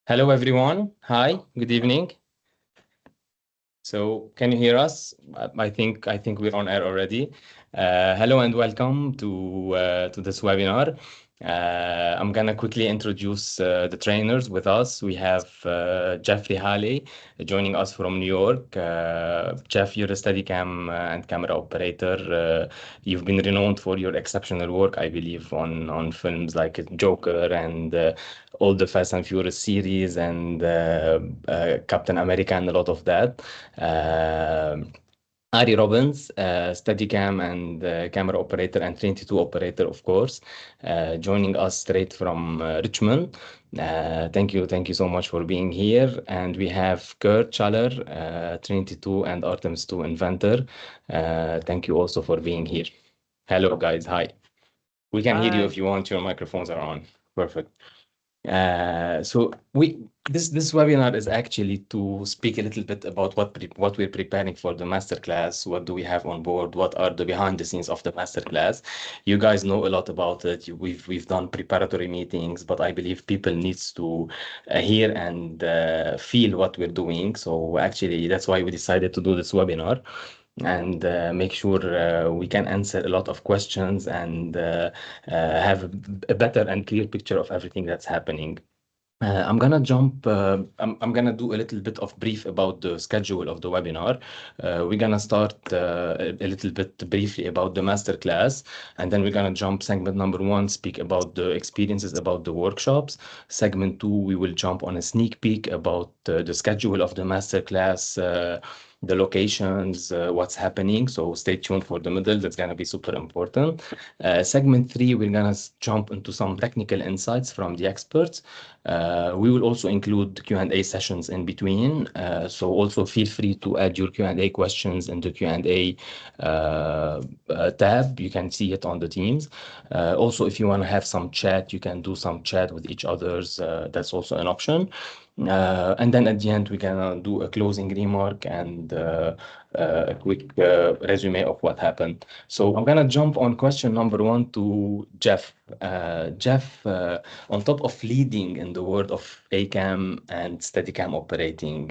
Hello, everyone. Hi, good evening. So can you hear us? I think we're on air already. Hello and welcome to this webinar. I'm gonna quickly introduce the trainers with us. We have Geoffrey Haley joining us from New York. Jeff, you're a Steadicam and camera operator. You've been renowned for your exceptional work, I believe, on films like Joker and all the Fast and Furious series and Captain America and a lot of that. Ari Robbins, Steadicam and camera operator and Trinity 2 operator, of course, joining us straight from Richmond. Thank you so much for being here. And we have Curt Schaller, Trinity 2 and ARTEMIS 2 inventor. Thank you also for being here. Hello, guys. Hi. We can hear you if you want. Your microphones are on. Perfect. So this webinar is actually to speak a little bit about what we're preparing for the masterclass. What do we have on board? What are the behind the scenes of the masterclass? You guys know a lot about it. We've done preparatory meetings, but I believe people needs to hear and feel what we're doing. So actually, that's why we decided to do this webinar and make sure we can answer a lot of questions and have a better and clear picture of everything that's happening. I'm gonna jump. I'm gonna do a little bit of brief about the schedule of the webinar. We're gonna start a little bit briefly about the masterclass, and then we're gonna jump segment number 1, speak about the experiences about the workshops. Segment 2, we will jump on a sneak peek about the schedule of the masterclass, the locations, what's happening. So stay tuned for the middle. That's gonna be super important. Segment 3, we're gonna jump into some technical insights from the experts. We will also include Q&A sessions in between. So also feel free to add your Q&A questions in the Q&A tab. You can see it on the Teams. Also, if you want to have some chat, you can do some chat with each others. That's also an option. And then at the end, we're gonna do a closing remark and a quick resume of what happened. So I'm gonna jump on question number 1 to Jeff. Jeff, on top of leading in the world of ACAM and Steadicam operating,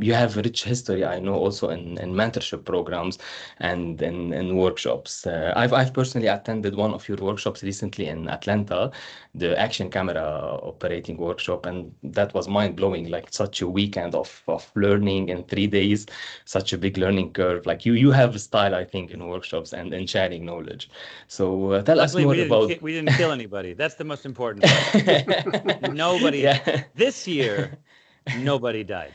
you have a rich history, I know, also in mentorship programs and in workshops. I've personally attended one of your workshops recently in Atlanta, the action camera operating workshop, and that was mind-blowing, like such a weekend of learning in 3 days, such a big learning curve. Like you have a style, I think, in workshops and in sharing knowledge. So tell us more about... We didn't kill anybody. That's the most important part. Nobody, this year, nobody died.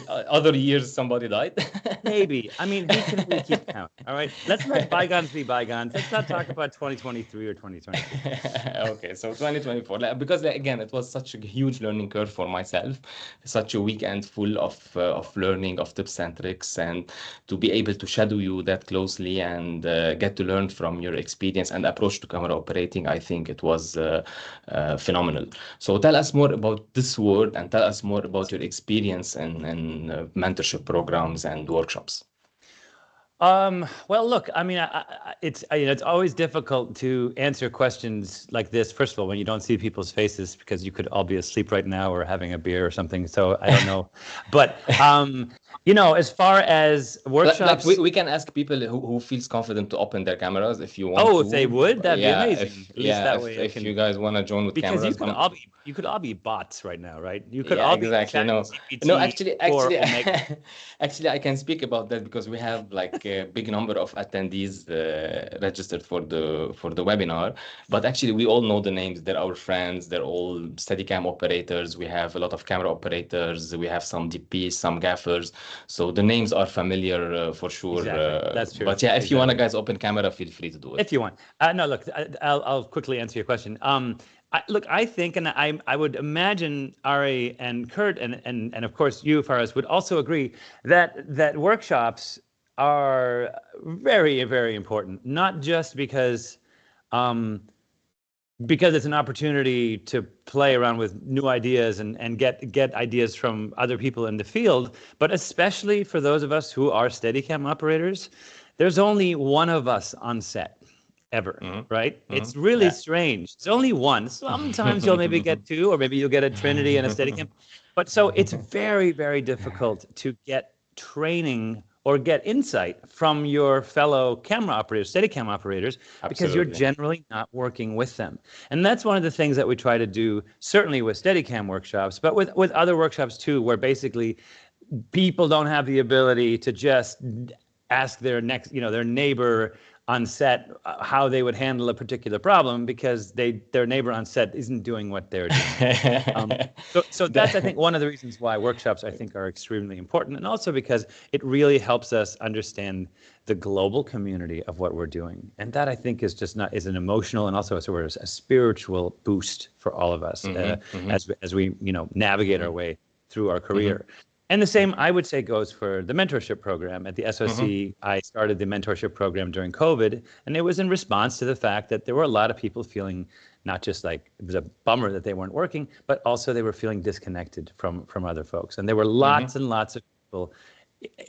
Other years, somebody died? Maybe. I mean, who can we keep count? All right. Let's let bygones be bygones. Let's not talk about 2023 or 2024. Okay, so 2024, because again, it was such a huge learning curve for myself, such a weekend full of learning, of tips and tricks, and to be able to shadow you that closely and get to learn from your experience and approach to camera operating, I think it was phenomenal. So tell us more about this word and tell us more about your experience in mentorship programs and workshops. Well, look, I mean, it's always difficult to answer questions like this. First of all, when you don't see people's faces, because you could all be asleep right now or having a beer or something. So I don't know, but you know, as far as workshops, we can ask people who feels confident to open their cameras if you want. Oh, if they would, that'd be amazing. If you guys want to join with because cameras, you could all be bots right now, right? You could all be exactly. No, actually, I can speak about that because we have like a big number of attendees registered for the webinar. But actually, we all know the names. They're our friends. They're all Steadicam operators. We have a lot of camera operators. We have some DPs, some gaffers. So the names are familiar for sure. Exactly. That's true. But yeah, if you want to guys open camera, feel free to do it. If you want. No, look, I'll quickly answer your question. Look, I think, and I would imagine Ari and Curt and of course you, Fares, would also agree that workshops are very, very important, not just because it's an opportunity to play around with new ideas and get ideas from other people in the field, but especially for those of us who are Steadicam operators. There's only one of us on set. ever, Mhm. right? Mhm. It's really Yeah. strange. It's only one. Sometimes you'll maybe get two, or maybe you'll get a Trinity and a Steadicam. But so it's very, very difficult to get training or get insight from your fellow camera operators, Steadicam operators, because you're Absolutely. generally not working with them. And that's one of the things that we try to do, certainly with Steadicam workshops, but with other workshops too, where basically people don't have the ability to just ask their next, their neighbor on set how they would handle a particular problem, because their neighbor on set isn't doing what they're doing. So that's, I think, one of the reasons why workshops, I think, are extremely important, and also because it really helps us understand the global community of what we're doing, and that, I think, is an emotional and also a spiritual boost for all of us as we navigate our way through our career. And the same, I would say, goes for the mentorship program. At the SOC, I started the mentorship program during COVID, and it was in response to the fact that there were a lot of people feeling not just like it was a bummer that they weren't working, but also they were feeling disconnected from other folks. And there were lots and lots of people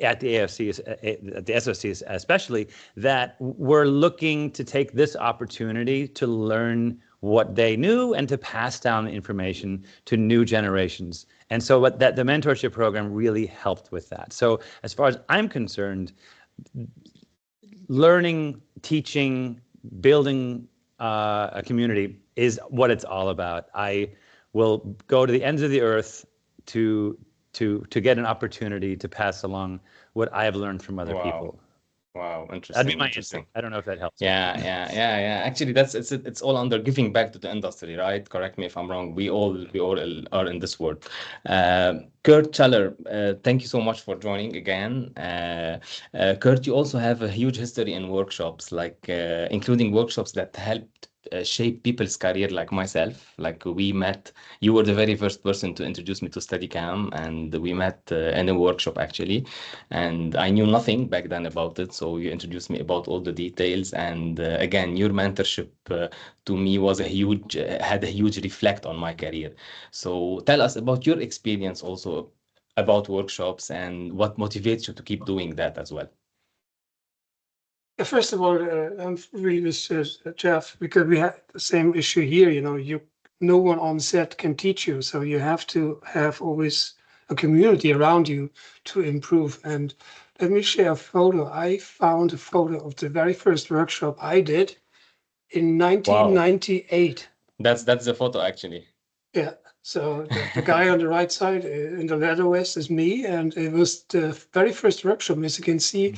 at the AFCs, at the SOCs especially, that were looking to take this opportunity to learn what they knew and to pass down the information to new generations. And so the mentorship program really helped with that. So as far as I'm concerned, learning, teaching, building a community is what it's all about. I will go to the ends of the earth to get an opportunity to pass along what I have learned from other people. Wow, interesting. That'd be my Interesting. answer. I don't know if that helps. Yeah. Actually, it's all under giving back to the industry, right? Correct me if I'm wrong. We all are in this world. Curt Schaller, thank you so much for joining again. Curt, you also have a huge history in workshops, like including workshops that helped shape people's career, like myself. Like we met, you were the very first person to introduce me to Steadicam, and we met in a workshop actually, and I knew nothing back then about it, so you introduced me about all the details. And again, your mentorship to me was had a huge reflect on my career. So tell us about your experience also about workshops and what motivates you to keep doing that as well. First of all, I'm really with Jeff, because we have the same issue here. No one on set can teach you, so you have to have always a community around you to improve. And let me share a photo. I found a photo of the very first workshop I did in 1998. Wow. That's the photo actually. Yeah. So the guy on the right side in the leather vest is me, and it was the very first workshop. As you can see,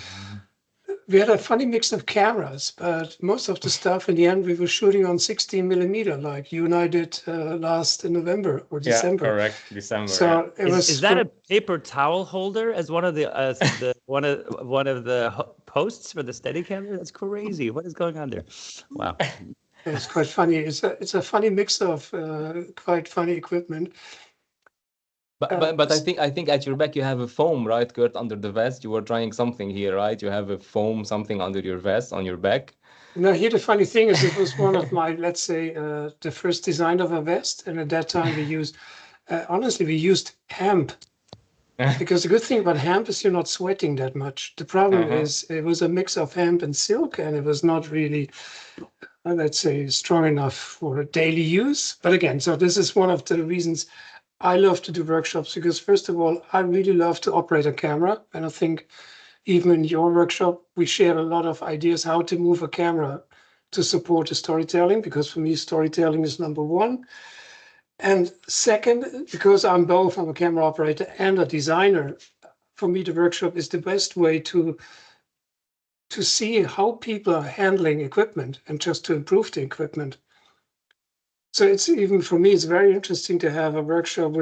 we had a funny mix of cameras, but most of the stuff in the end we were shooting on 16mm, like you and I did last in November or December. Yeah, correct, December. So yeah. Is that a paper towel holder as one of the one of the posts for the Steadicam? That's crazy. What is going on there? Wow. It's quite funny. It's a funny mix of quite funny equipment. But I think at your back you have a foam, right, Curt, under the vest. You were trying something here, right? You have a foam something under your vest on your back. Now here the funny thing is, it was one of my, let's say, the first design of a vest, and at that time we used, honestly, we used hemp. Because the good thing about hemp is you're not sweating that much. The problem is it was a mix of hemp and silk, and it was not really, let's say, strong enough for daily use. But again, so this is one of the reasons I love to do workshops, because first of all, I really love to operate a camera. And I think even in your workshop, we share a lot of ideas how to move a camera to support the storytelling, because for me, storytelling is number one. And second, because I'm a camera operator and a designer, for me, the workshop is the best way to see how people are handling equipment and just to improve the equipment. So it's even for me, it's very interesting to have a workshop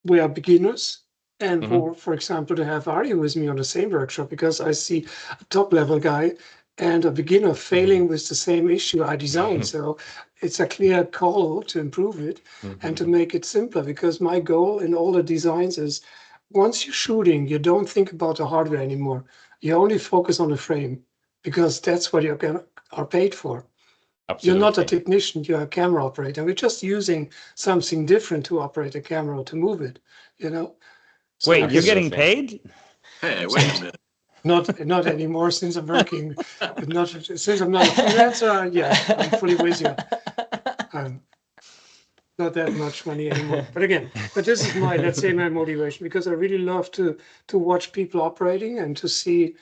we are beginners, and for example, to have Ari with me on the same workshop, because I see a top level guy and a beginner failing with the same issue I designed. So it's a clear call to improve it and to make it simpler, because my goal in all the designs is once you're shooting, you don't think about the hardware anymore. You only focus on the frame, because that's what you are paid for. Absolutely. You're not a technician, you're a camera operator. We're just using something different to operate a camera, to move it, So wait, you're getting paid? Hey, wait a minute. Not anymore since I'm working, but not since I'm not a freelancer. Yeah, I'm fully with you. Not that much money anymore. But again, this is my, let's say, my motivation, because I really love to watch people operating and to see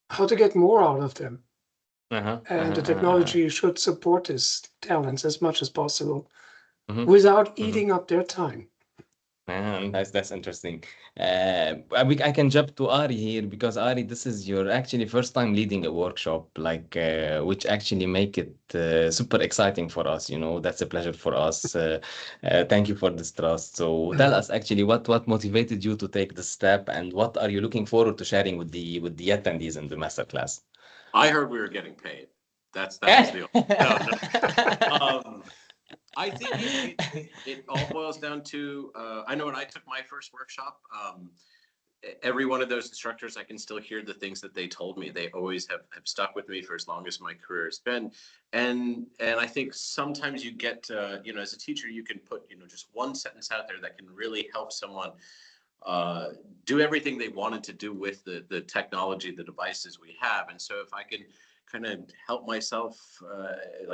how to get more out of them. And the technology should support these talents as much as possible without eating up their time. That's interesting. I can jump to Ari here, because Ari, this is your actually first time leading a workshop, like which actually make it super exciting for us. You know, that's a pleasure for us. Thank you for this trust. So tell us actually what motivated you to take the step, and what are you looking forward to sharing with the attendees in the masterclass? I heard we were getting paid. That was the no. I think it all boils down to, I know when I took my first workshop, every one of those instructors, I can still hear the things that they told me. They always have stuck with me for as long as my career has been. And I think sometimes you get, as a teacher, you can put, just one sentence out there that can really help someone do everything they wanted to do with the technology, the devices we have. And so if I can kind of help myself,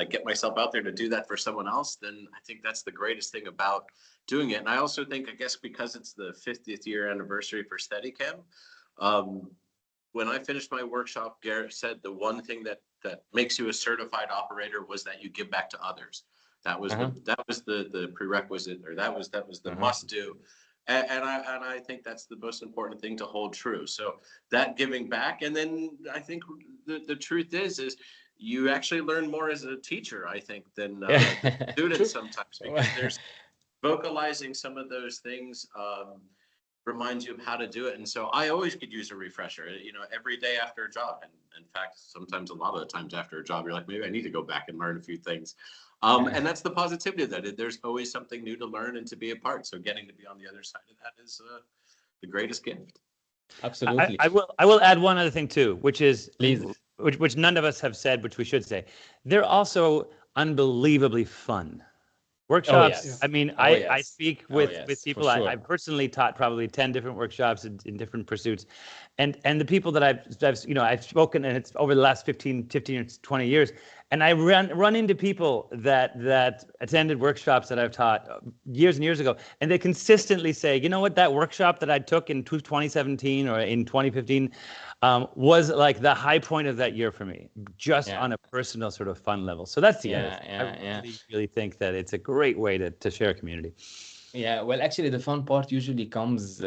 get myself out there to do that for someone else, then I think that's the greatest thing about doing it. And I also think, I guess, because it's the 50th year anniversary for Steadicam, when I finished my workshop, Garrett said the one thing that makes you a certified operator was that you give back to others. That was the prerequisite, or that was the must do. And I think that's the most important thing to hold true. So that giving back, and then I think the truth is you actually learn more as a teacher, I think, than students sometimes, because there's vocalizing some of those things reminds you of how to do it. And so I always could use a refresher, every day after a job. And in fact, sometimes a lot of the times after a job, you're like, maybe I need to go back and learn a few things. And that's the positivity of that. There's always something new to learn and to be a part. So getting to be on the other side of that is the greatest gift. Absolutely. I will add one other thing too, which is, which none of us have said, which we should say. They're also unbelievably fun. Workshops. I mean, I speak with people. Sure. I personally taught probably 10 different workshops in different pursuits, and the people that I've spoken, and it's over the last 15 or 20 years, and I run into people that attended workshops that I've taught years and years ago, and they consistently say, you know what, that workshop that I took in 2017 or in 2015 was like the high point of that year for me, just on a personal sort of fun level. So that's the other thing. I really think that it's a great way to share a community. Yeah, well, actually, the fun part usually comes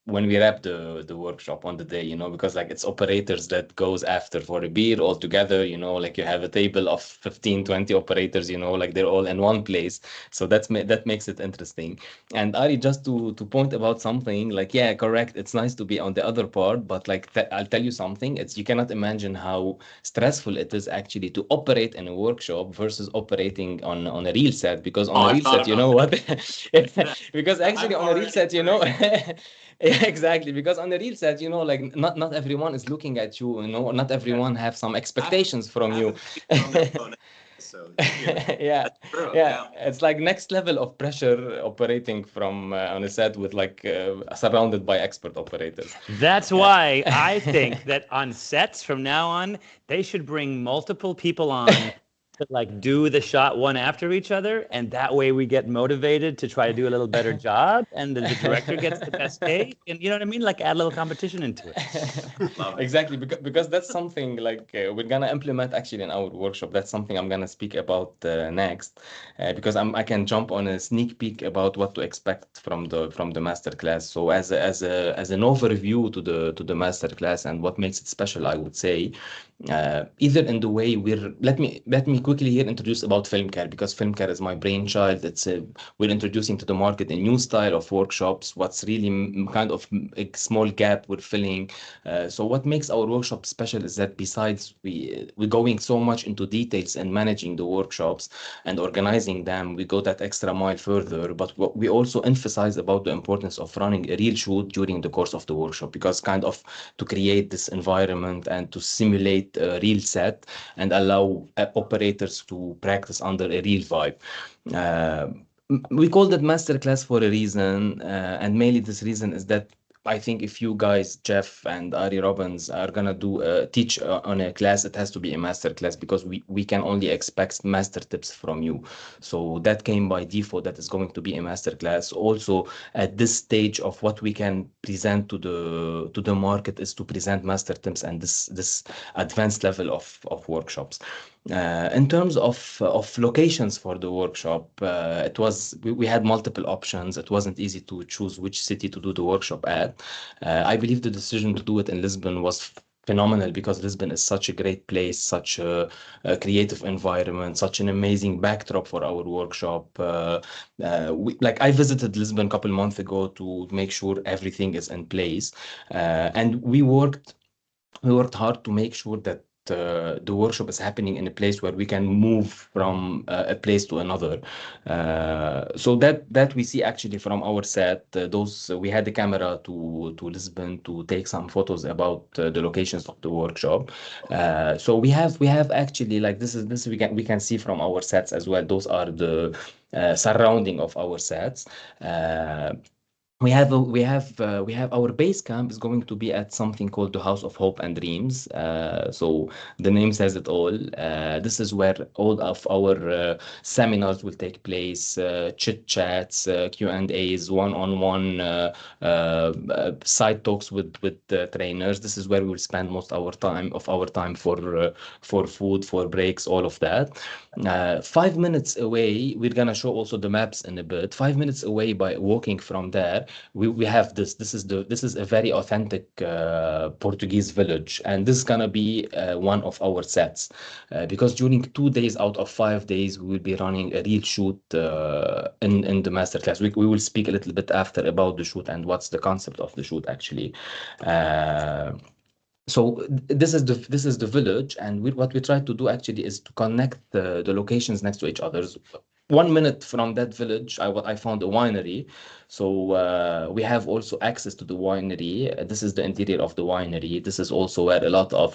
when we wrap the workshop on the day, because it's operators that goes after for a beer all together, you have a table of 15, 20 operators, they're all in one place. So that makes it interesting. And Ari, just to point about something, correct, it's nice to be on the other part, but I'll tell you something, you cannot imagine how stressful it is actually to operate in a workshop versus operating on a real set, because on a real set, you know what? Because actually on a real set, exactly, because on the real set, not everyone is looking at you, not everyone have some expectations from you. So it's like next level of pressure operating from on a set with surrounded by expert operators. That's why I think that on sets from now on, they should bring multiple people on to do the shot one after each other, and that way we get motivated to try to do a little better job, and the director gets the best take, and you know what I mean, add a little competition into it. Exactly, because that's something we're gonna implement actually in our workshop. That's something I'm gonna speak about next, because I can jump on a sneak peek about what to expect from the masterclass. So as an overview to the masterclass and what makes it special, I would say, either in the way let me quickly here introduce about FilmCare, because FilmCare is my brainchild. We're introducing to the market a new style of workshops, what's really kind of a small gap we're filling. So what makes our workshop special is that besides we're going so much into details and managing the workshops and organizing them, we go that extra mile further, but we also emphasize about the importance of running a real shoot during the course of the workshop, because kind of to create this environment and to simulate a real set and allow operators to practice under a real vibe. We called it masterclass for a reason, and mainly this reason is that I think if you guys, Jeff and Ari Robbins, are gonna teach on a class, it has to be a master class, because we can only expect master tips from you. So that came by default, that is going to be a master class. Also, at this stage of what we can present to the market is to present master tips and this advanced level of workshops. In terms of locations for the workshop, we had multiple options. It wasn't easy to choose which city to do the workshop at. I believe the decision to do it in Lisbon was phenomenal, because Lisbon is such a great place, such a creative environment, such an amazing backdrop for our workshop. I visited Lisbon a couple months ago to make sure everything is in place, and we worked hard to make sure that the workshop is happening in a place where we can move from a place to another. So that we see actually from our set. We had the camera to Lisbon to take some photos about the locations of the workshop. So we have actually, like, this we can see from our sets as well. Those are the surrounding of our sets. We have our base camp is going to be at something called the House of Hope and Dreams. So the name says it all. This is where all of our seminars will take place, chit chats, Q&As, one-on-one side talks with trainers. This is where we will spend most of our time for food, for breaks, all of that. 5 minutes away, we're gonna show also the maps in a bit. 5 minutes away by walking from there, we have this is a very authentic Portuguese village, and this is gonna be one of our sets, because during 2 days out of 5 days we will be running a real shoot in the masterclass. We will speak a little bit after about the shoot and what's the concept of the shoot actually. So this is the village, and what we try to do actually is to connect the locations next to each other. 1 minute from that village, I found a winery. So we have also access to the winery. This is the interior of the winery. This is also where a lot of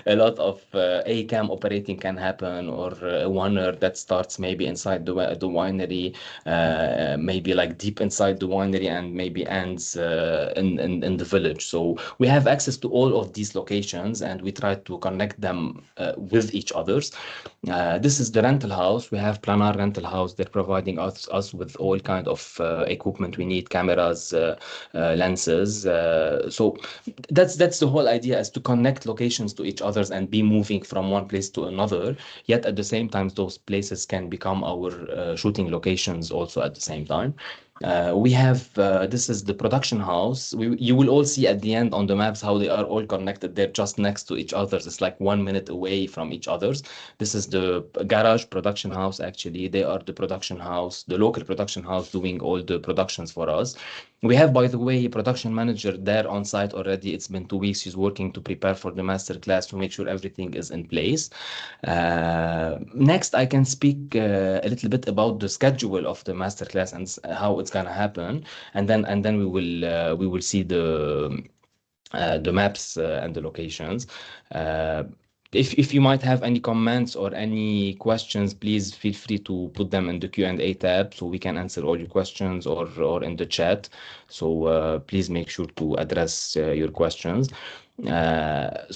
ACAM operating can happen, or a Oner that starts maybe inside the winery, maybe like deep inside the winery, and maybe ends in the village. So we have access to all of these locations, and we try to connect them with each others. This is the rental house. We have Planar Rental House. They're providing us with all kind of equipment we need, cameras, lenses. So that's the whole idea, is to connect locations to each others and be moving from one place to another. Yet at the same time, those places can become our shooting locations also at the same time. We have this is the production house. You will all see at the end on the maps how they are all connected. They're just next to each other. It's like 1 minute away from each other's. This is the garage production house. Actually, they are the production house, the local production house, doing all the productions for us. We have, by the way, a production manager there on site already. It's been 2 weeks. He's working to prepare for the master class to make sure everything is in place. Next, I can speak a little bit about the schedule of the master class and how it's gonna happen, and then we will see the maps and the locations. If you might have any comments or any questions, please feel free to put them in the Q&A tab so we can answer all your questions, or in the chat. So please make sure to address your questions.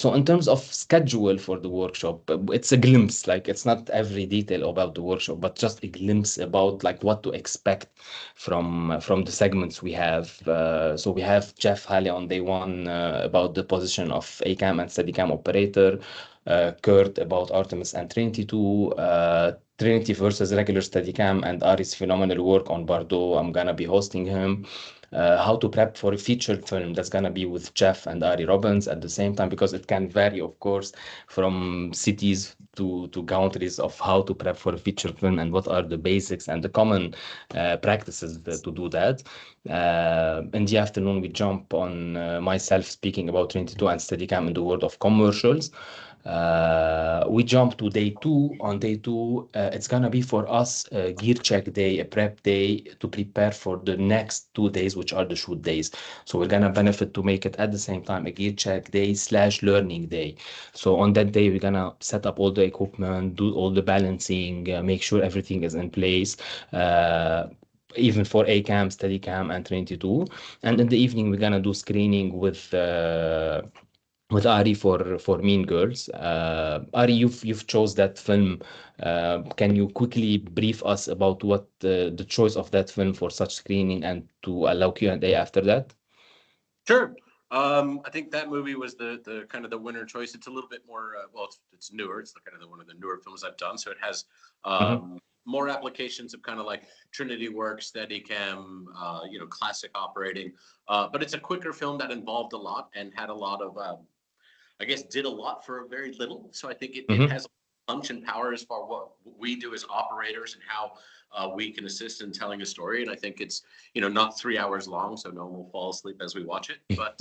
So in terms of schedule for the workshop, it's a glimpse, like it's not every detail about the workshop, but just a glimpse about like what to expect from the segments we have. So we have Geoff Haley on day 1 about the position of ACAM and Steadicam operator, Curt about ARTEMIS and TRINITY 2, TRINITY versus regular Steadicam, and Ari's phenomenal work on BARDO. I'm gonna be hosting him. How to prep for a feature film, that's gonna be with Jeff and Ari Robbins at the same time, because it can vary, of course, from cities to countries, of how to prep for a feature film and what are the basics and the common practices to do that. In the afternoon, we jump on myself speaking about TRINITY 2 and Steadicam in the world of commercials. We jump to day 2. On day 2, it's gonna be for us a gear check day, a prep day to prepare for the next 2 days, which are the shoot days. So we're gonna benefit to make it at the same time a gear check day / learning day. So on that day, we're gonna set up all the equipment, do all the balancing, make sure everything is in place. even for ACAM, Steadicam, and Trinity 2. And in the evening, we're gonna do screening with Ari for Mean Girls. Ari, you've chose that film. Can you quickly brief us about what the choice of that film for such screening and to allow Q&A after that? Sure. I think that movie was the kind of the winner choice. It's a little bit more well, it's newer. It's kind of one of the newer films I've done, so it has more applications of kind of like Trinity work, Steadicam, classic operating. But it's a quicker film that involved a lot and had a lot of, I guess, did a lot for very little. So I think it has punch and power as far what we do as operators and how we can assist in telling a story. And I think it's, not 3 hours long, so no one will fall asleep as we watch it, but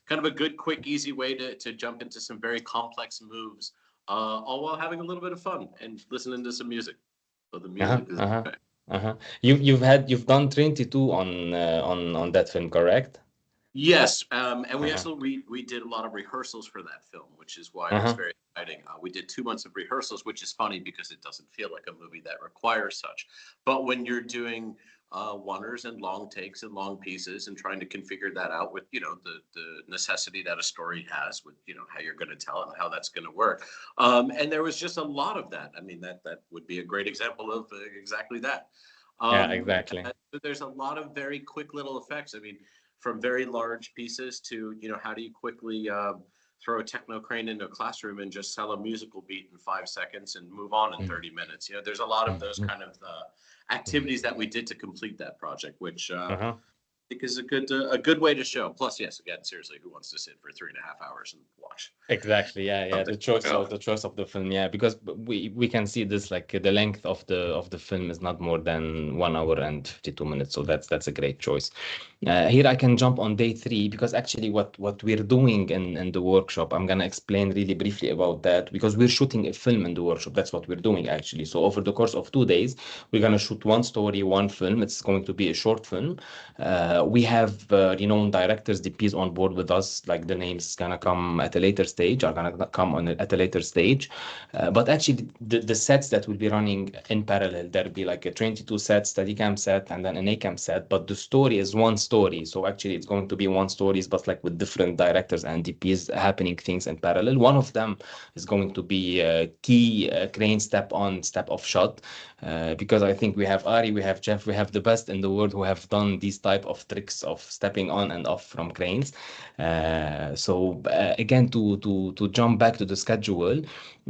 kind of a good, quick, easy way to jump into some very complex moves, all while having a little bit of fun and listening to some music. So the music is You've done Trinity 2 on that film, correct? Yes, and we did a lot of rehearsals for that film, which is why it was very exciting. We did 2 months of rehearsals, which is funny because it doesn't feel like a movie that requires such. But when you're doing oners and long takes and long pieces and trying to configure that out with the necessity that a story has with how you're going to tell it and how that's going to work, and there was just a lot of that. I mean that would be a great example of exactly that. Yeah, exactly. There's a lot of very quick little effects. I mean, from very large pieces to, how do you quickly throw a techno crane into a classroom and just sell a musical beat in 5 seconds and move on in 30 minutes. There's a lot of those kind of activities that we did to complete that project, which I think is a good way to show. Plus, yes, again, seriously, who wants to sit for 3.5 hours and watch? Exactly. Yeah. The choice of the film. Yeah, because we can see this, like the length of the film is not more than 1 hour and 52 minutes. So that's a great choice. Here I can jump on day 3 because actually what we're doing in the workshop, I'm gonna explain really briefly about that because we're shooting a film in the workshop. That's what we're doing actually. So over the course of 2 days, we're gonna shoot 1 story, 1 film. It's going to be a short film. We have renowned directors, DPs on board with us. Like the names gonna come at a later stage, are gonna come at a later stage. But actually, the sets that will be running in parallel, there'll be like a 22 set, Steadicam set, and then an ACAM set. But the story is 1 story. So actually, it's going to be 1 story, but like with different directors and DPs happening things in parallel. One of them is going to be key crane step on, step off shot. Because I think we have Ari, we have Jeff, we have the best in the world who have done these type of tricks of stepping on and off from cranes. Again, to jump back to the schedule,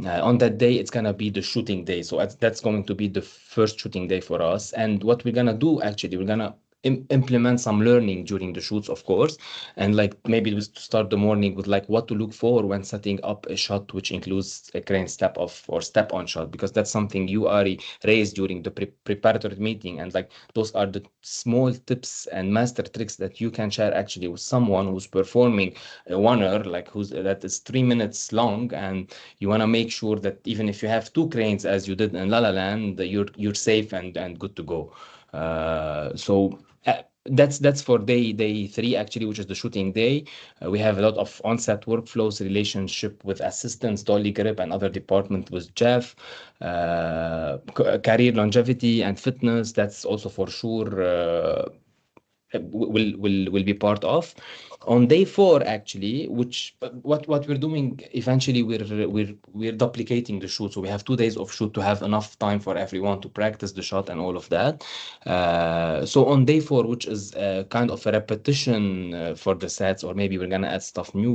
on that day, it's gonna be the shooting day. So that's going to be the first shooting day for us. And what we're gonna do, actually, we're gonna implement some learning during the shoots, of course, and like maybe we start the morning with like what to look for when setting up a shot, which includes a crane step off or step on shot, because that's something you already raised during the preparatory meeting, and like those are the small tips and master tricks that you can share actually with someone who's performing a oner, like that is 3 minutes long, and you want to make sure that even if you have 2 cranes as you did in La La Land, you're safe and good to go. That's for day 3 actually, which is the shooting day. We have a lot of on-set workflows, relationship with assistants, dolly grip, and other department with Jeff, career longevity and fitness. That's also for sure will be part of. On day 4 actually, which what we're doing eventually, we're duplicating the shoot, so we have 2 days of shoot to have enough time for everyone to practice the shot and all of that. So on day 4, which is kind of a repetition for the sets, or maybe we're gonna add stuff new,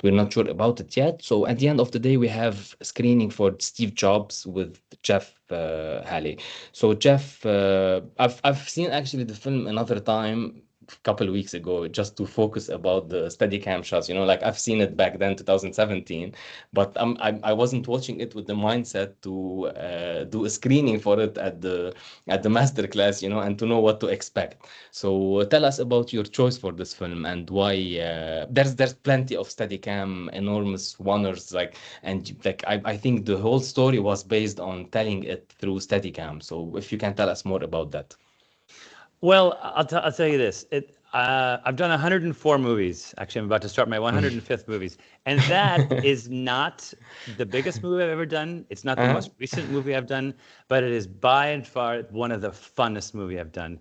we're not sure about it yet. So at the end of the day, we have screening for Steve Jobs with Geoff Haley. So Jeff, I've seen actually the film another time a couple of weeks ago just to focus about the Steadicam shots. Like I've seen it back then, 2017, but I wasn't watching it with the mindset to do a screening for it at the masterclass, and to know what to expect. So tell us about your choice for this film and why. There's plenty of Steadicam, enormous oners, and I think the whole story was based on telling it through Steadicam. So if you can tell us more about that. Well, I'll tell you this. I've done 104 movies. Actually, I'm about to start my 105th movies. And that is not the biggest movie I've ever done. It's not the most recent movie I've done, but it is by and far one of the funnest movie I've done.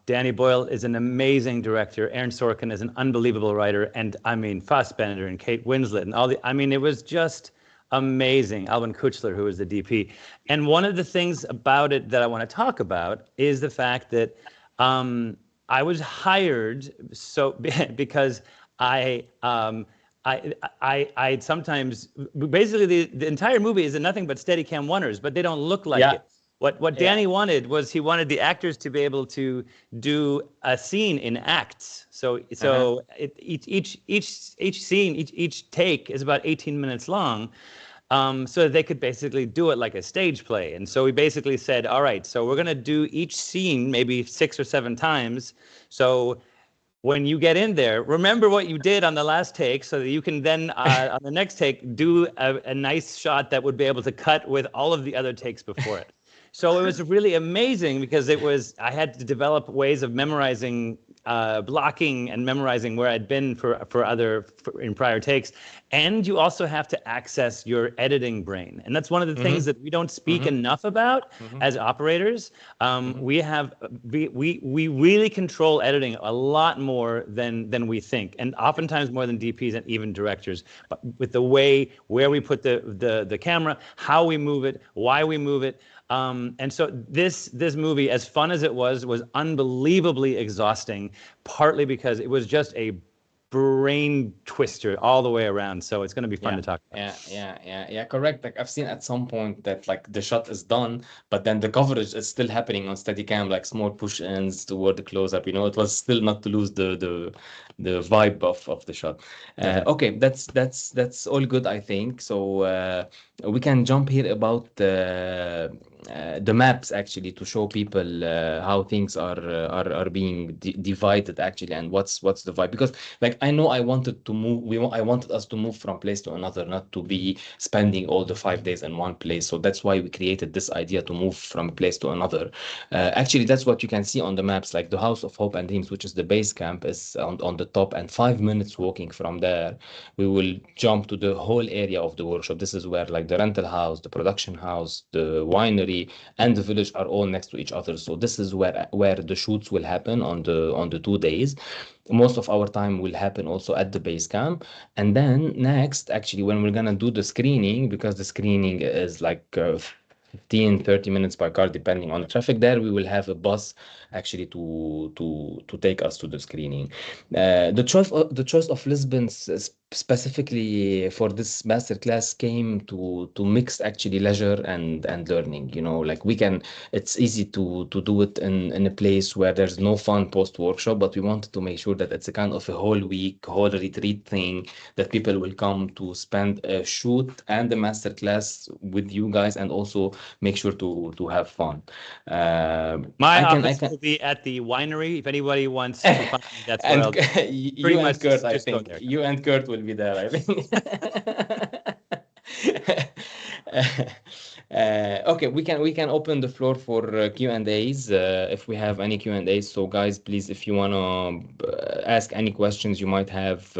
Danny Boyle is an amazing director. Aaron Sorkin is an unbelievable writer. And I mean, Fassbender and Kate Winslet and it was just amazing. Alvin Kuchler, who was the DP. And one of the things about it that I want to talk about is the fact that I was hired because I sometimes basically the entire movie is nothing but Steadicam oners, but they don't look like it. What Danny wanted was he wanted the actors to be able to do a scene in acts. So each scene, each take is about 18 minutes long. So that they could basically do it like a stage play. And so we basically said, all right, so we're going to do each scene maybe 6 or 7 times. So when you get in there, remember what you did on the last take so that you can then on the next take do a nice shot that would be able to cut with all of the other takes before it. So it was really amazing because I had to develop ways of memorizing blocking and memorizing where I'd been in prior takes. And you also have to access your editing brain. And that's one of the things that we don't speak enough about as operators. We really control editing a lot more than we think, and oftentimes more than DPs and even directors, but with the way where we put the camera, how we move it, why we move it. And so this movie, as fun as it was unbelievably exhausting, partly because it was just a brain twister all the way around. So it's going to be fun to talk about. Yeah, correct. Like I've seen at some point that like the shot is done, but then the coverage is still happening on Steadicam, like small push-ins toward the close-up. It was still not to lose the vibe of the shot. Okay, that's all good, I think. So we can jump here about the maps actually to show people how things are being divided actually, and what's the vibe, because like I know I wanted us to move from place to another, not to be spending all the 5 days in one place. So that's why we created this idea to move from place to another. Actually, that's what you can see on the maps, like the House of Hope and Dreams, which is the base camp, is on the top, and 5 minutes walking from there we will jump to the whole area of the workshop. This is where like the rental house, the production house, the winery, and the village are all next to each other. So this is where the shoots will happen on the 2 days. Most of our time will happen also at the base camp. And then next, actually, when we're gonna do the screening, because the screening is like 15-30 minutes by car depending on the traffic there, we will have a bus actually to take us to the screening. The choice of Lisbon specifically for this masterclass came to mix actually leisure and learning. Like it's easy to do it in a place where there's no fun post workshop, but we wanted to make sure that it's a kind of a whole week, whole retreat thing, that people will come to spend a shoot and the masterclass with you guys, and also make sure to have fun. My office will be at the winery. If anybody wants to find me, that's where I'll you and Curt, I think. You and Curt will be there, I think. Okay, we can open the floor for Q&As if we have any Q&As. So guys, please, if you want to ask any questions you might have,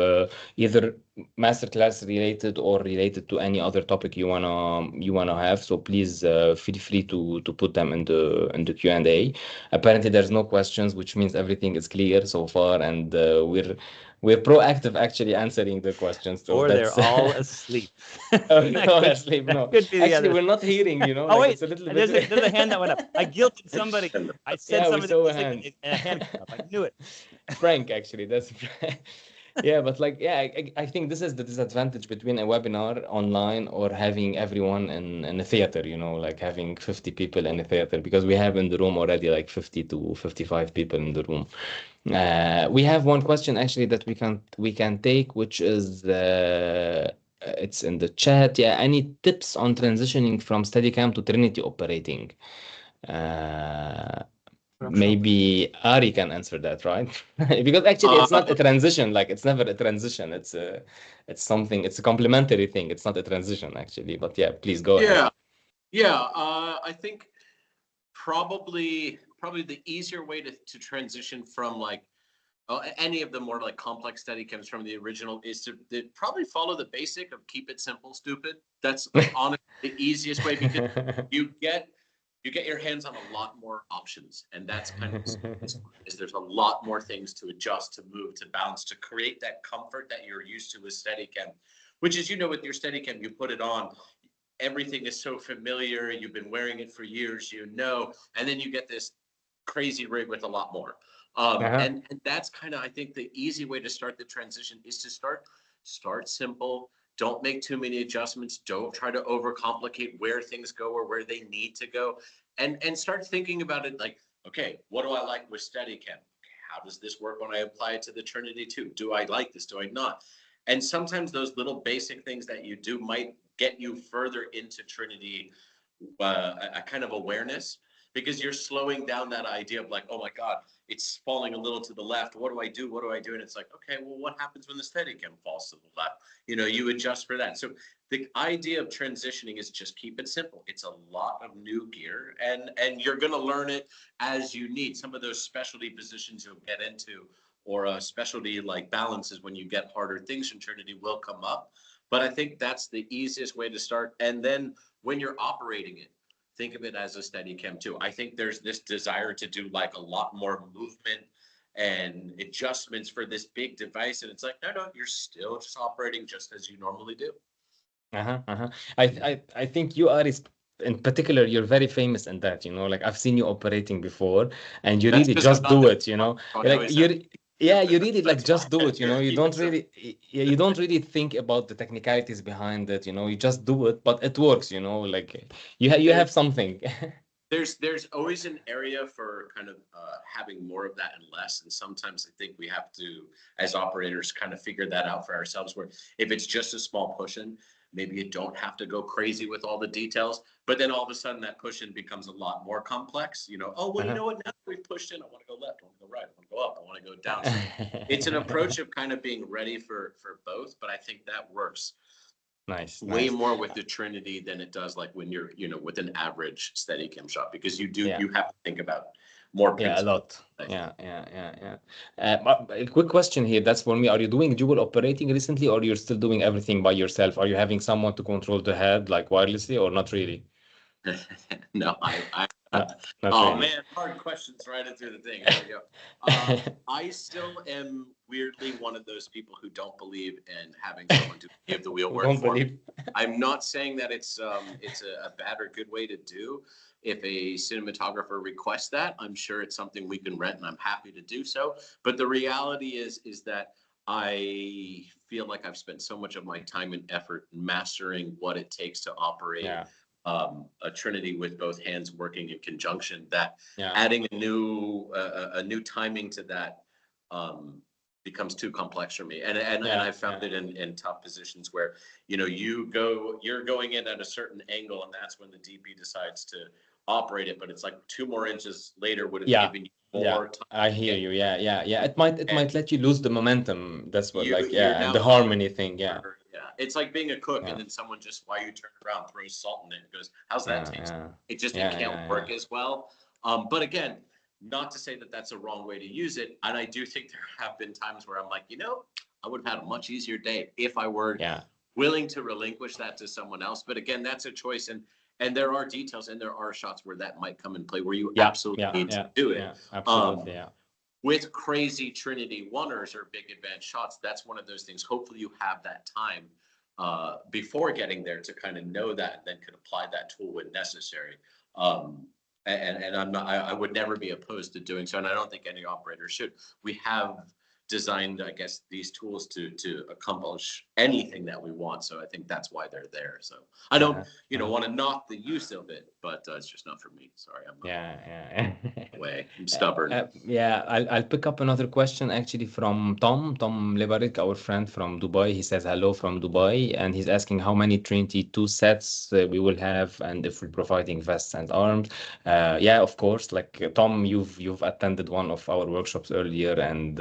either masterclass related or related to any other topic you wanna have, so please feel free to put them in the Q&A. Apparently there's no questions, which means everything is clear so far, and we're proactive actually answering the questions. So or they're all asleep. All asleep. No, actually, we're not hearing. Oh, wait, it's a little bit... there's a hand that went up. I guilted somebody. I said somebody saw a hand. And a hand came up. I knew it. Frank, actually, that's yeah, but like, yeah, I think this is the disadvantage between a webinar online or having everyone in a theater, like having 50 people in a theater, because we have in the room already like 50 to 55 people in the room. We have one question actually that we can take, which is it's in the chat. Yeah, any tips on transitioning from Steadicam to Trinity operating? Maybe Ari can answer that, right? Because actually it's not a transition, like it's never a transition. It's something, it's a complementary thing. It's not a transition actually, but yeah, please go ahead. Yeah. I think probably probably the easier way to transition from like any of the more like complex Steadicams from the original is to probably follow the basic of keep it simple, stupid. That's honestly the easiest way, because you get your hands on a lot more options, and that's kind of is there's a lot more things to adjust, to move, to bounce, to create that comfort that you're used to with Steadicam, which is, you know, with your Steadicam, you put it on, everything is so familiar, you've been wearing it for years, you know, and then you get this crazy rig with a lot more. And that's kind of, I think, the easy way to start the transition is to start simple. Don't make too many adjustments. Don't try to overcomplicate where things go or where they need to go, and start thinking about it like, okay, what do I like with Steadicam? How does this work when I apply it to the Trinity 2? Do I like this? Do I not? And sometimes those little basic things that you do might get you further into Trinity, a kind of awareness, because you're slowing down that idea of like, oh my God, it's falling a little to the left. What do I do? What do I do? And it's like, okay, well, what happens when the Steadicam falls to the left? You know, you adjust for that. So the idea of transitioning is just keep it simple. It's a lot of new gear, and you're going to learn it as you need. Some of those specialty positions you'll get into, or a specialty like balances when you get harder things in Trinity will come up. But I think that's the easiest way to start. And then when you're operating it, think of it as a Steadicam too. I think there's this desire to do like a lot more movement and adjustments for this big device. And it's like, no, you're still just operating just as you normally do. I think you are, in particular, you're very famous in that, you know, like I've seen you operating before, and you really just do it, you know, like you really like just do it, you know, you don't really think about the technicalities behind it, you know, you just do it, but it works, you know, like you have something. There's always an area for kind of having more of that and less, and sometimes I think we have to, as operators, kind of figure that out for ourselves, where if it's just a small push-in, maybe you don't have to go crazy with all the details, but then all of a sudden that push-in becomes a lot more complex. You know, oh, well, you know what, now that we've pushed in, I want to go left, I want to go right, I want to go up, I want to go down. So it's an approach of kind of being ready for both, but I think that works way more with the Trinity than it does like when you're, you know, with an average Steadicam shot, because you have to think about more. A lot. A quick question here, that's for me. Are you doing dual operating recently, or you're still doing everything by yourself? Are you having someone to control the head like wirelessly, or not really? No, Not really. really. Man, hard questions right into the thing. There we go. I still am weirdly one of those people who don't believe in having someone to give the wheel work for me. I'm not saying that it's a bad or good way to do. If a cinematographer requests that, I'm sure it's something we can rent, and I'm happy to do so. But the reality is that I feel like I've spent so much of my time and effort mastering what it takes to operate a Trinity with both hands working in conjunction, that adding a new timing to that becomes too complex for me. And I found it in tough positions where, you know, you're going in at a certain angle, and that's when the DP decides to operate it, but it's like 2 more inches later would have given you more time. I hear you. It might let you lose the momentum. That's what, and the harmony thing. It's like being a cook, and then someone just, while you turn around, throws salt in it and goes, how's that taste? It just can't work as well. But again, not to say that that's a wrong way to use it. And I do think there have been times where I'm like, you know, I would have had a much easier day if I were willing to relinquish that to someone else. But again, that's a choice. And there are details, and there are shots where that might come in play, where you absolutely need to do it. Absolutely, With crazy Trinity Oners or big advanced shots, that's one of those things. Hopefully you have that time before getting there to kind of know that, and then could apply that tool when necessary. And I would never be opposed to doing so, and I don't think any operator should. We have designed, I guess, these tools to accomplish anything that we want. So I think that's why they're there. So I don't, want to knock the use of it, but it's just not for me. Sorry, I'm way. I'm stubborn. I'll pick up another question actually from Tom Lebarik, our friend from Dubai. He says hello from Dubai, and he's asking how many Trinity 2 sets we will have, and if we're providing vests and arms. Of course, like Tom, you've attended one of our workshops earlier, and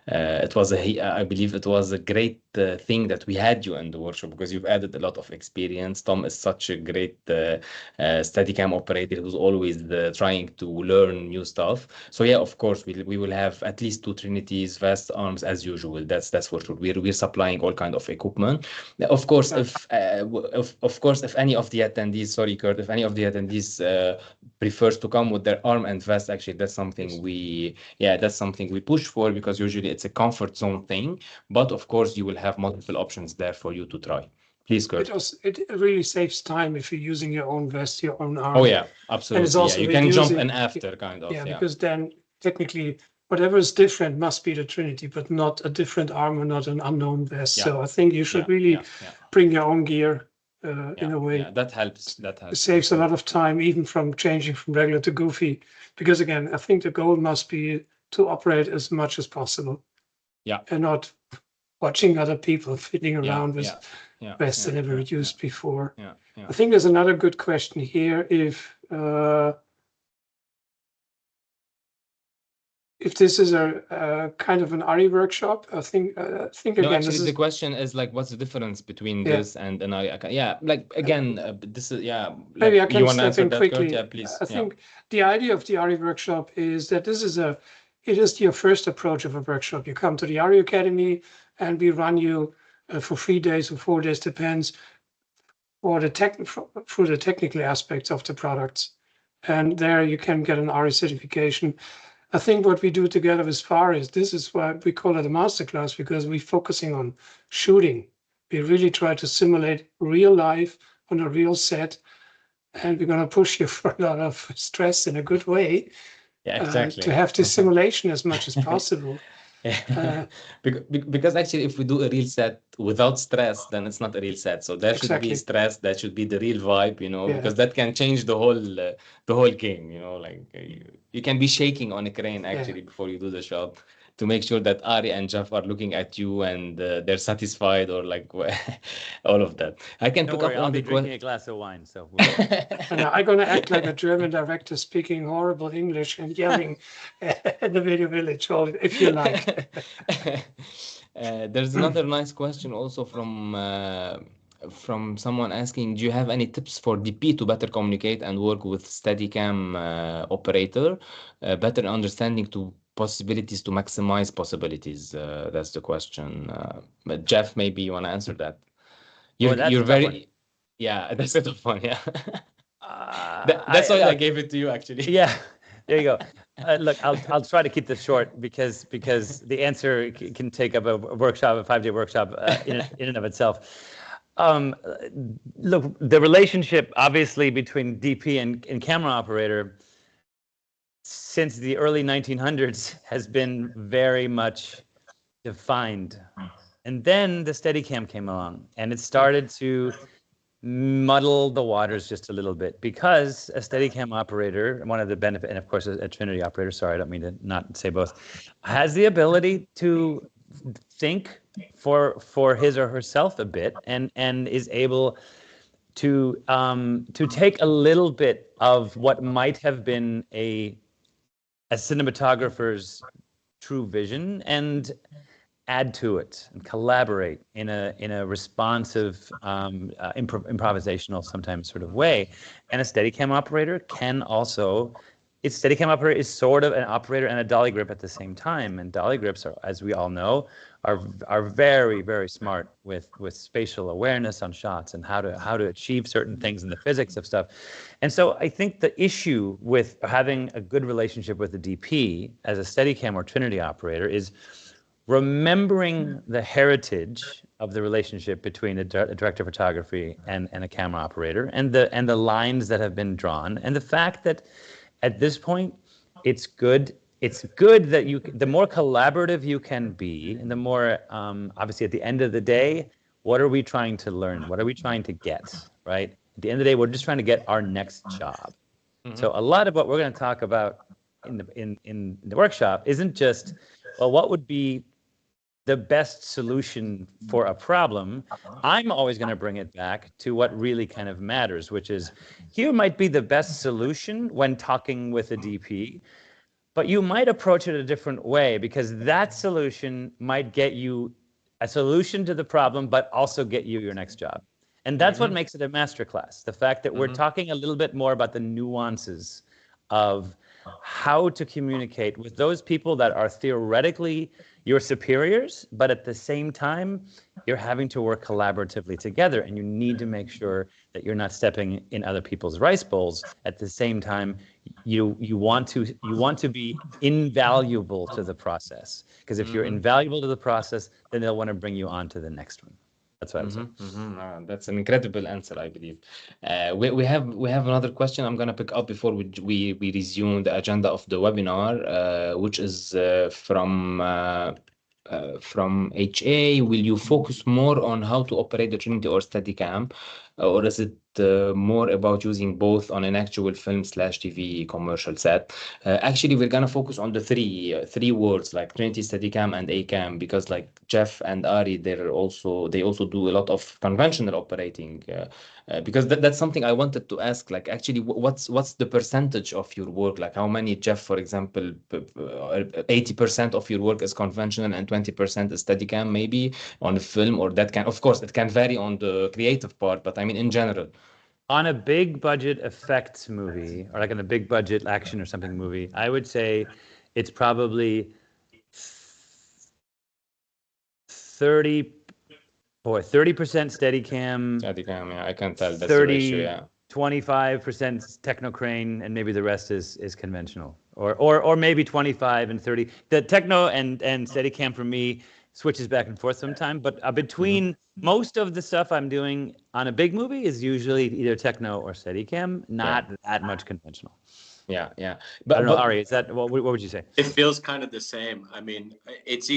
it was I believe it was a great thing that we had you in the workshop, because you've added a lot of experience. Tom is such a great Steadicam operator who's always trying to learn new stuff. So yeah, of course, we will have at least 2 Trinities, vast arms as usual. That's for sure. We're supplying all kind of equipment. Of course, if any of the attendees, sorry, Curt, if any of the attendees prefers to come with their arm and vest, actually, that's something we push for, because usually it's a comfort zone thing. But of course, you will have multiple options there for you to try. Please, Curt. It really saves time if you're using your own vest, your own arm. Oh yeah, absolutely. And it's also you can jump in after, kind of. Yeah, because then technically whatever is different must be the Trinity, but not a different arm or not an unknown vest. Yeah. So I think you should really bring your own gear in a way. Yeah, that helps. It saves a lot of time, even from changing from regular to goofy. Because again, I think the goal must be to operate as much as possible. Yeah. And not watching other people fiddling around with vests that never used before. Yeah. I think there's another good question here. If this is a kind of an Ari workshop, I think again. No, actually, the question is like, what's the difference between this and an Ari? Yeah, like again, this is maybe I can step in quickly. Kurt? Yeah, please. I think the idea of the Ari workshop is that it is your first approach of a workshop. You come to the Ari Academy, and we run you for 3 days or 4 days, depends, through the technical aspects of the products, and there you can get an Ari certification. I think what we do together with FARES, this is why we call it a masterclass, because we're focusing on shooting. We really try to simulate real life on a real set, and we're going to push you for a lot of stress in a good way. Yeah, exactly. To have this simulation as much as possible. Because actually, if we do a real set without stress, then it's not a real set. So there should be stress. That should be the real vibe, because that can change the whole game. Like you can be shaking on a crane actually before you do the shot, to make sure that Ari and Jeff are looking at you and they're satisfied, or like all of that. I can pick up on I'll be drinking a glass of wine. So I'm going to act like a German director speaking horrible English and yelling at the video village, if you like. There's another nice question also from someone asking, do you have any tips for DP to better communicate and work with Steadicam operator, better understanding to possibilities to maximize possibilities? That's the question. But Jeff, maybe you want to answer that. You're very, that's a tough one. Yeah, that's why I gave it to you actually. Yeah, there you go. Look, I'll try to keep this short because the answer can take up a 5-day workshop in and of itself. Look, the relationship obviously between DP and camera operator since the early 1900s has been very much defined. And then the Steadicam came along, and it started to muddle the waters just a little bit, because a Steadicam operator, one of the benefits, and of course a Trinity operator, sorry, I don't mean to not say both, has the ability to think for his or herself a bit, and is able to take a little bit of what might have been a cinematographer's true vision and add to it and collaborate in a responsive, improvisational, sometimes sort of way. And a Steadicam operator can also, Steadicam operator is sort of an operator and a dolly grip at the same time. And dolly grips are, as we all know, are very, very smart with spatial awareness on shots and how to achieve certain things in the physics of stuff. And so I think the issue with having a good relationship with the DP as a Steadicam or Trinity operator is remembering the heritage of the relationship between a director of photography and a camera operator, and the lines that have been drawn, and the fact that at this point it's good that the more collaborative you can be, and the more obviously at the end of the day, what are we trying to learn? What are we trying to get, right? At the end of the day, we're just trying to get our next job. Mm-hmm. So a lot of what we're going to talk about in the workshop isn't just, well, what would be the best solution for a problem. I'm always going to bring it back to what really kind of matters, which is here might be the best solution when talking with a DP, But you might approach it a different way, because that solution might get you a solution to the problem, but also get you your next job. And that's what makes it a masterclass. The fact that we're talking a little bit more about the nuances of how to communicate with those people that are theoretically your superiors, but at the same time, you're having to work collaboratively together, and you need to make sure that you're not stepping in other people's rice bowls. At the same time, you want to be invaluable to the process, because if you're invaluable to the process, then they'll want to bring you on to the next one. That's what I'm saying. That's an incredible answer, I believe. We have another question I'm gonna pick up before we resume the agenda of the webinar, which is from HA. Will you focus more on how to operate the Trinity or Steadicam, or is it more about using both on an actual film/TV commercial set? Actually, we're gonna focus on the three words like Trinity, Steadicam, and ACAM, because like Jeff and Ari, they also do a lot of conventional operating. Because that's something I wanted to ask. Like, actually, what's the percentage of your work? Like, how many, Jeff, for example, 80% of your work is conventional and 20% is Steadicam, maybe on a film, or that can, of course, it can vary on the creative part, but I mean in general. On a big budget effects movie, or like on a big budget action or something movie, I would say it's probably 30% Steadicam. Steadicam, yeah, I can tell that's the ratio, yeah. 25% technocrane, and maybe the rest is conventional, or maybe 25 and 30. The techno and Steadicam for me switches back and forth sometime, but between most of the stuff I'm doing on a big movie is usually either techno or Steadicam, not that much conventional. Yeah. But I don't know, Ari, is that what would you say? It feels kind of the same. I mean, it's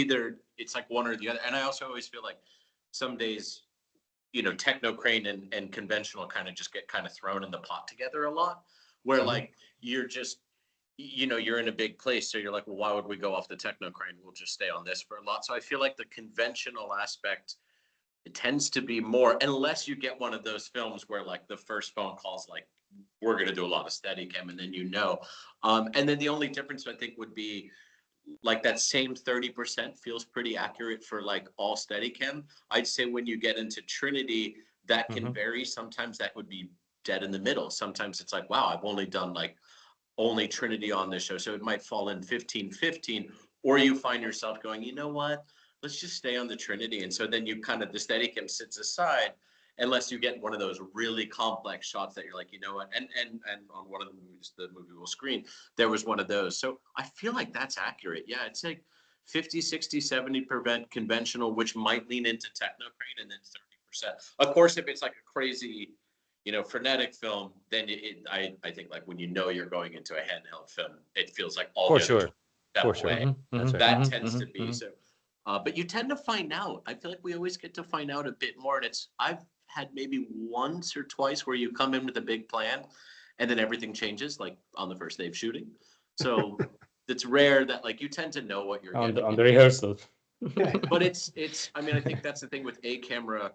like one or the other. And I also always feel like some days, technocrane and conventional kind of just get kind of thrown in the pot together a lot, where like you're just, you're in a big place. So you're like, well, why would we go off the technocrane? We'll just stay on this for a lot. So I feel like the conventional aspect, it tends to be more, unless you get one of those films where like the first phone call's like, we're going to do a lot of Steadicam, and then and then the only difference I think would be like that same 30% feels pretty accurate for like all Steadicam. I'd say when you get into Trinity, that can vary. Sometimes that would be dead in the middle. Sometimes it's like, wow, I've only done like only Trinity on this show, so it might fall in 15-15, or you find yourself going, you know what, let's just stay on the Trinity. And so then you kind of, the Steadicam sits aside, unless you get one of those really complex shots that you're like, you know what, and on one of the movies, the movie will screen, there was one of those. So I feel like that's accurate. Yeah, it's like 50, 60, 70% conventional, which might lean into technocrane, and then 30%. Of course, if it's like a crazy, frenetic film, then I think like when you're going into a handheld film, it feels like all for sure. That tends to be so. But you tend to find out. I feel like we always get to find out a bit more, and I've had maybe once or twice where you come in with a big plan, and then everything changes, like on the first day of shooting. So it's rare that like you tend to know what you're getting on the rehearsal. But it's. I mean, I think that's the thing with a camera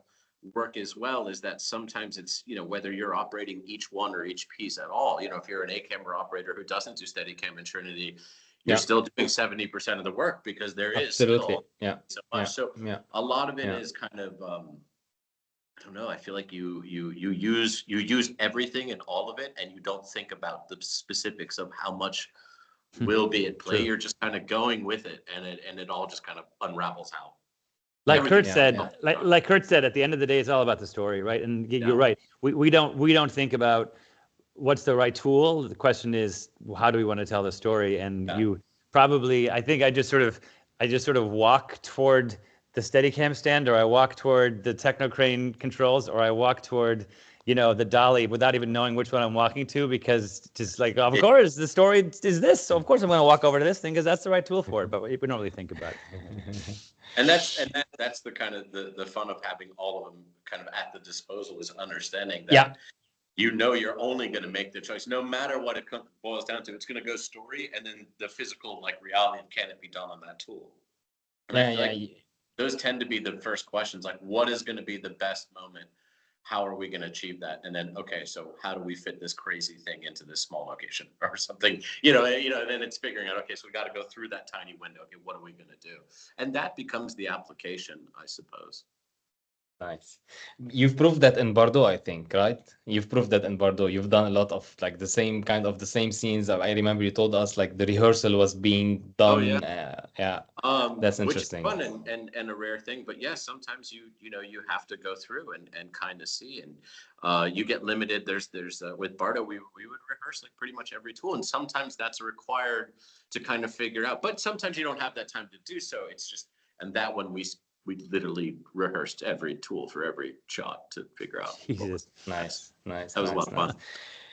work as well, is that sometimes it's whether you're operating each one or each piece at all. If you're an A camera operator who doesn't do Steadicam and Trinity, you're still doing 70% of the work, because there is still so much. So a lot of it is kind of I don't know. I feel like you use everything and all of it, and you don't think about the specifics of how much will be at play. You're just kind of going with it, and it all just kind of unravels out. Like Curt said, like Curt said, at the end of the day, it's all about the story, right? And you're right. We don't think about what's the right tool. The question is, how do we want to tell the story? And you probably, I think I just sort of walk toward the Steadicam stand, or I walk toward the technocrane controls, or I walk toward the dolly without even knowing which one I'm walking to, because just like, of course, the story is this, so of course I'm going to walk over to this thing because that's the right tool for it. But we don't really think about it. And that's the kind of the fun of having all of them kind of at the disposal, is understanding that you're only going to make the choice, no matter what it boils down to. It's going to go story, and then the physical like reality, and can it be done on that tool? Those tend to be the first questions, like what is going to be the best moment? how are we going to achieve that? And then, okay, so how do we fit this crazy thing into this small location or something? And then it's figuring out, okay, so we got to go through that tiny window. Okay, what are we going to do? And that becomes the application, I suppose. Nice. You've proved that in BARDO, I think, right? You've proved that in BARDO. You've done a lot of like the same scenes. I remember you told us like the rehearsal was being done. Oh, yeah. Yeah. That's Which is interesting. fun and a rare thing. But yes, sometimes you have to go through and kind of see, and you get limited. There's with BARDO, we would rehearse like pretty much every tool, and sometimes that's required to kind of figure out. But sometimes you don't have that time to do so. It's just, and that one we literally rehearsed every tool for every shot to figure out. Jesus. Nice. That was a lot of fun. Nice.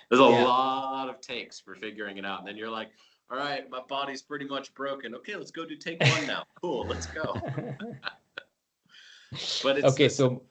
There's a lot of takes for figuring it out, and then you're like, all right, my body's pretty much broken. Okay, let's go do take one now. Cool, let's go. But it's Okay, so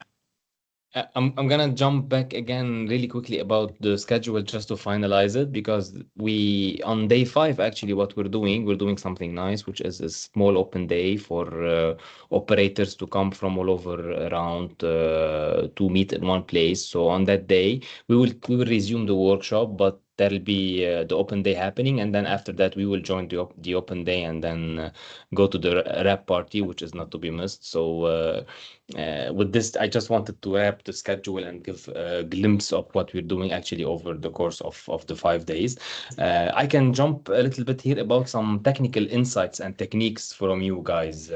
I'm gonna jump back again really quickly about the schedule just to finalize it, because we on day 5 actually what we're doing something nice, which is a small open day for operators to come from all over around to meet in one place. So on that day we will resume the workshop, but there'll be the open day happening, and then after that we will join the open day and then go to the wrap party, which is not to be missed. So with this, I just wanted to wrap the schedule and give a glimpse of what we're doing actually over the course of the 5 days. I can jump a little bit here about some technical insights and techniques from you guys.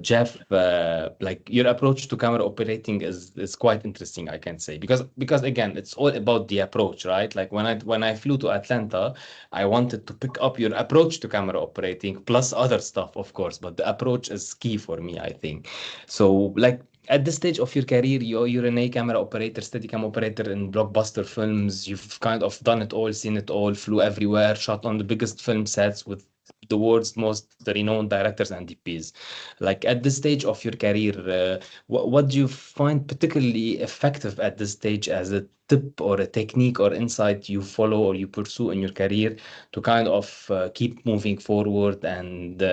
Jeff, like your approach to camera operating is quite interesting, I can say, because again, it's all about the approach, right? Like when I flew to Atlanta, I wanted to pick up your approach to camera operating plus other stuff, of course, but the approach is key for me, I think. So like at this stage of your career, you're an A camera operator, Steadicam operator in blockbuster films. You've kind of done it all, seen it all, flew everywhere, shot on the biggest film sets with the world's most renowned directors and DPs. Like at this stage of your career, what do you find particularly effective at this stage as a tip or a technique or insight you follow or you pursue in your career to kind of keep moving forward and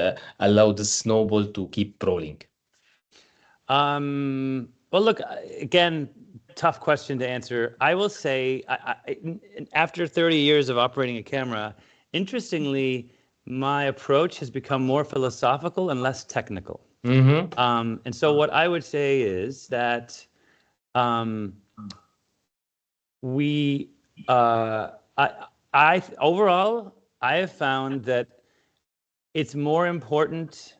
allow the snowball to keep rolling? Well, look, again, tough question to answer. I will say, after 30 years of operating a camera, interestingly, my approach has become more philosophical and less technical. And so what I would say is that overall, I have found that it's more important.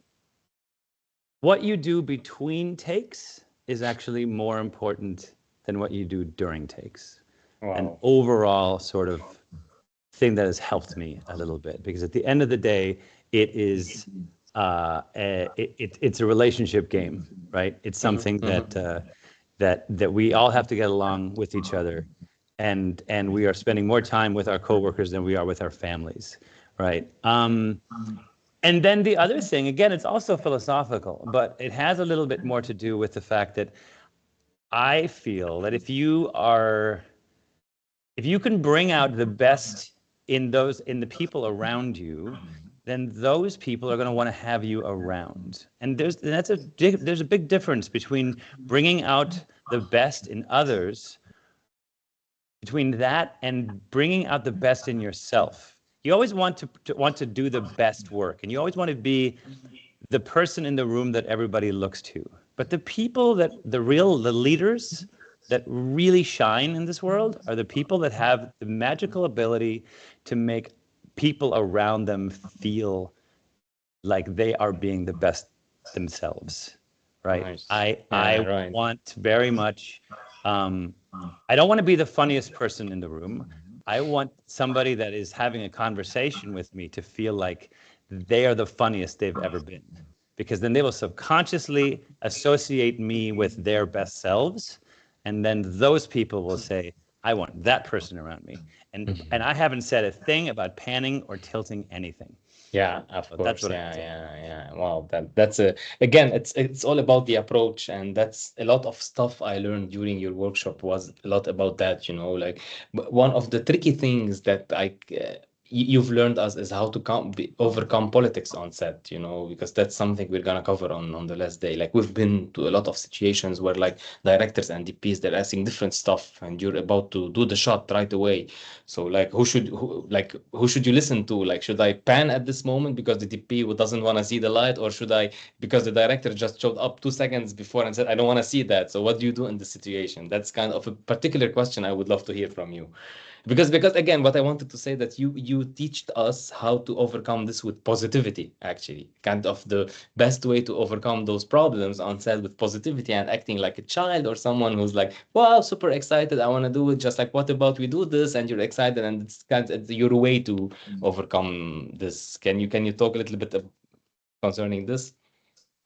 What you do between takes is actually more important than what you do during takes. Wow. An overall sort of thing that has helped me a little bit, because at the end of the day, it is it's a relationship game, right? It's something that we all have to get along with each other, and we are spending more time with our coworkers than we are with our families, right? And then the other thing, again, it's also philosophical, but it has a little bit more to do with the fact that I feel that if you can bring out the best in the people around you, then those people are going to want to have you around. And there's a big difference between bringing out the best in others, between that and bringing out the best in yourself. You always want to do the best work, and you always want to be the person in the room that everybody looks to. But the people the leaders that really shine in this world are the people that have the magical ability to make people around them feel like they are being the best themselves, right? Nice. I want very much, I don't want to be the funniest person in the room. I want somebody that is having a conversation with me to feel like they are the funniest they've ever been, because then they will subconsciously associate me with their best selves. And then those people will say, I want that person around me. And I haven't said a thing about panning or tilting anything. Yeah, of course. That's what yeah. Wow, that's again, it's all about the approach, and that's a lot of stuff I learned during your workshop was a lot about that. Like one of the tricky things that you've learned us is how to overcome politics on set, you know, because that's something we're gonna cover on the last day. Like we've been to a lot of situations where like directors and DPs, they're asking different stuff and you're about to do the shot right away. So like who should you listen to? Like, should I pan at this moment because the DP doesn't want to see the light, or should I, because the director just showed up 2 seconds before and said, I don't want to see that. So what do you do in this situation? That's kind of a particular question I would love to hear from you. Because again, what I wanted to say that you teached us how to overcome this with positivity, actually. Kind of the best way to overcome those problems on set with positivity and acting like a child or someone who's like, wow, super excited, I want to do it. Just like, what about we do this? And you're excited, and it's kind of your way to overcome this. Can you talk a little bit concerning this?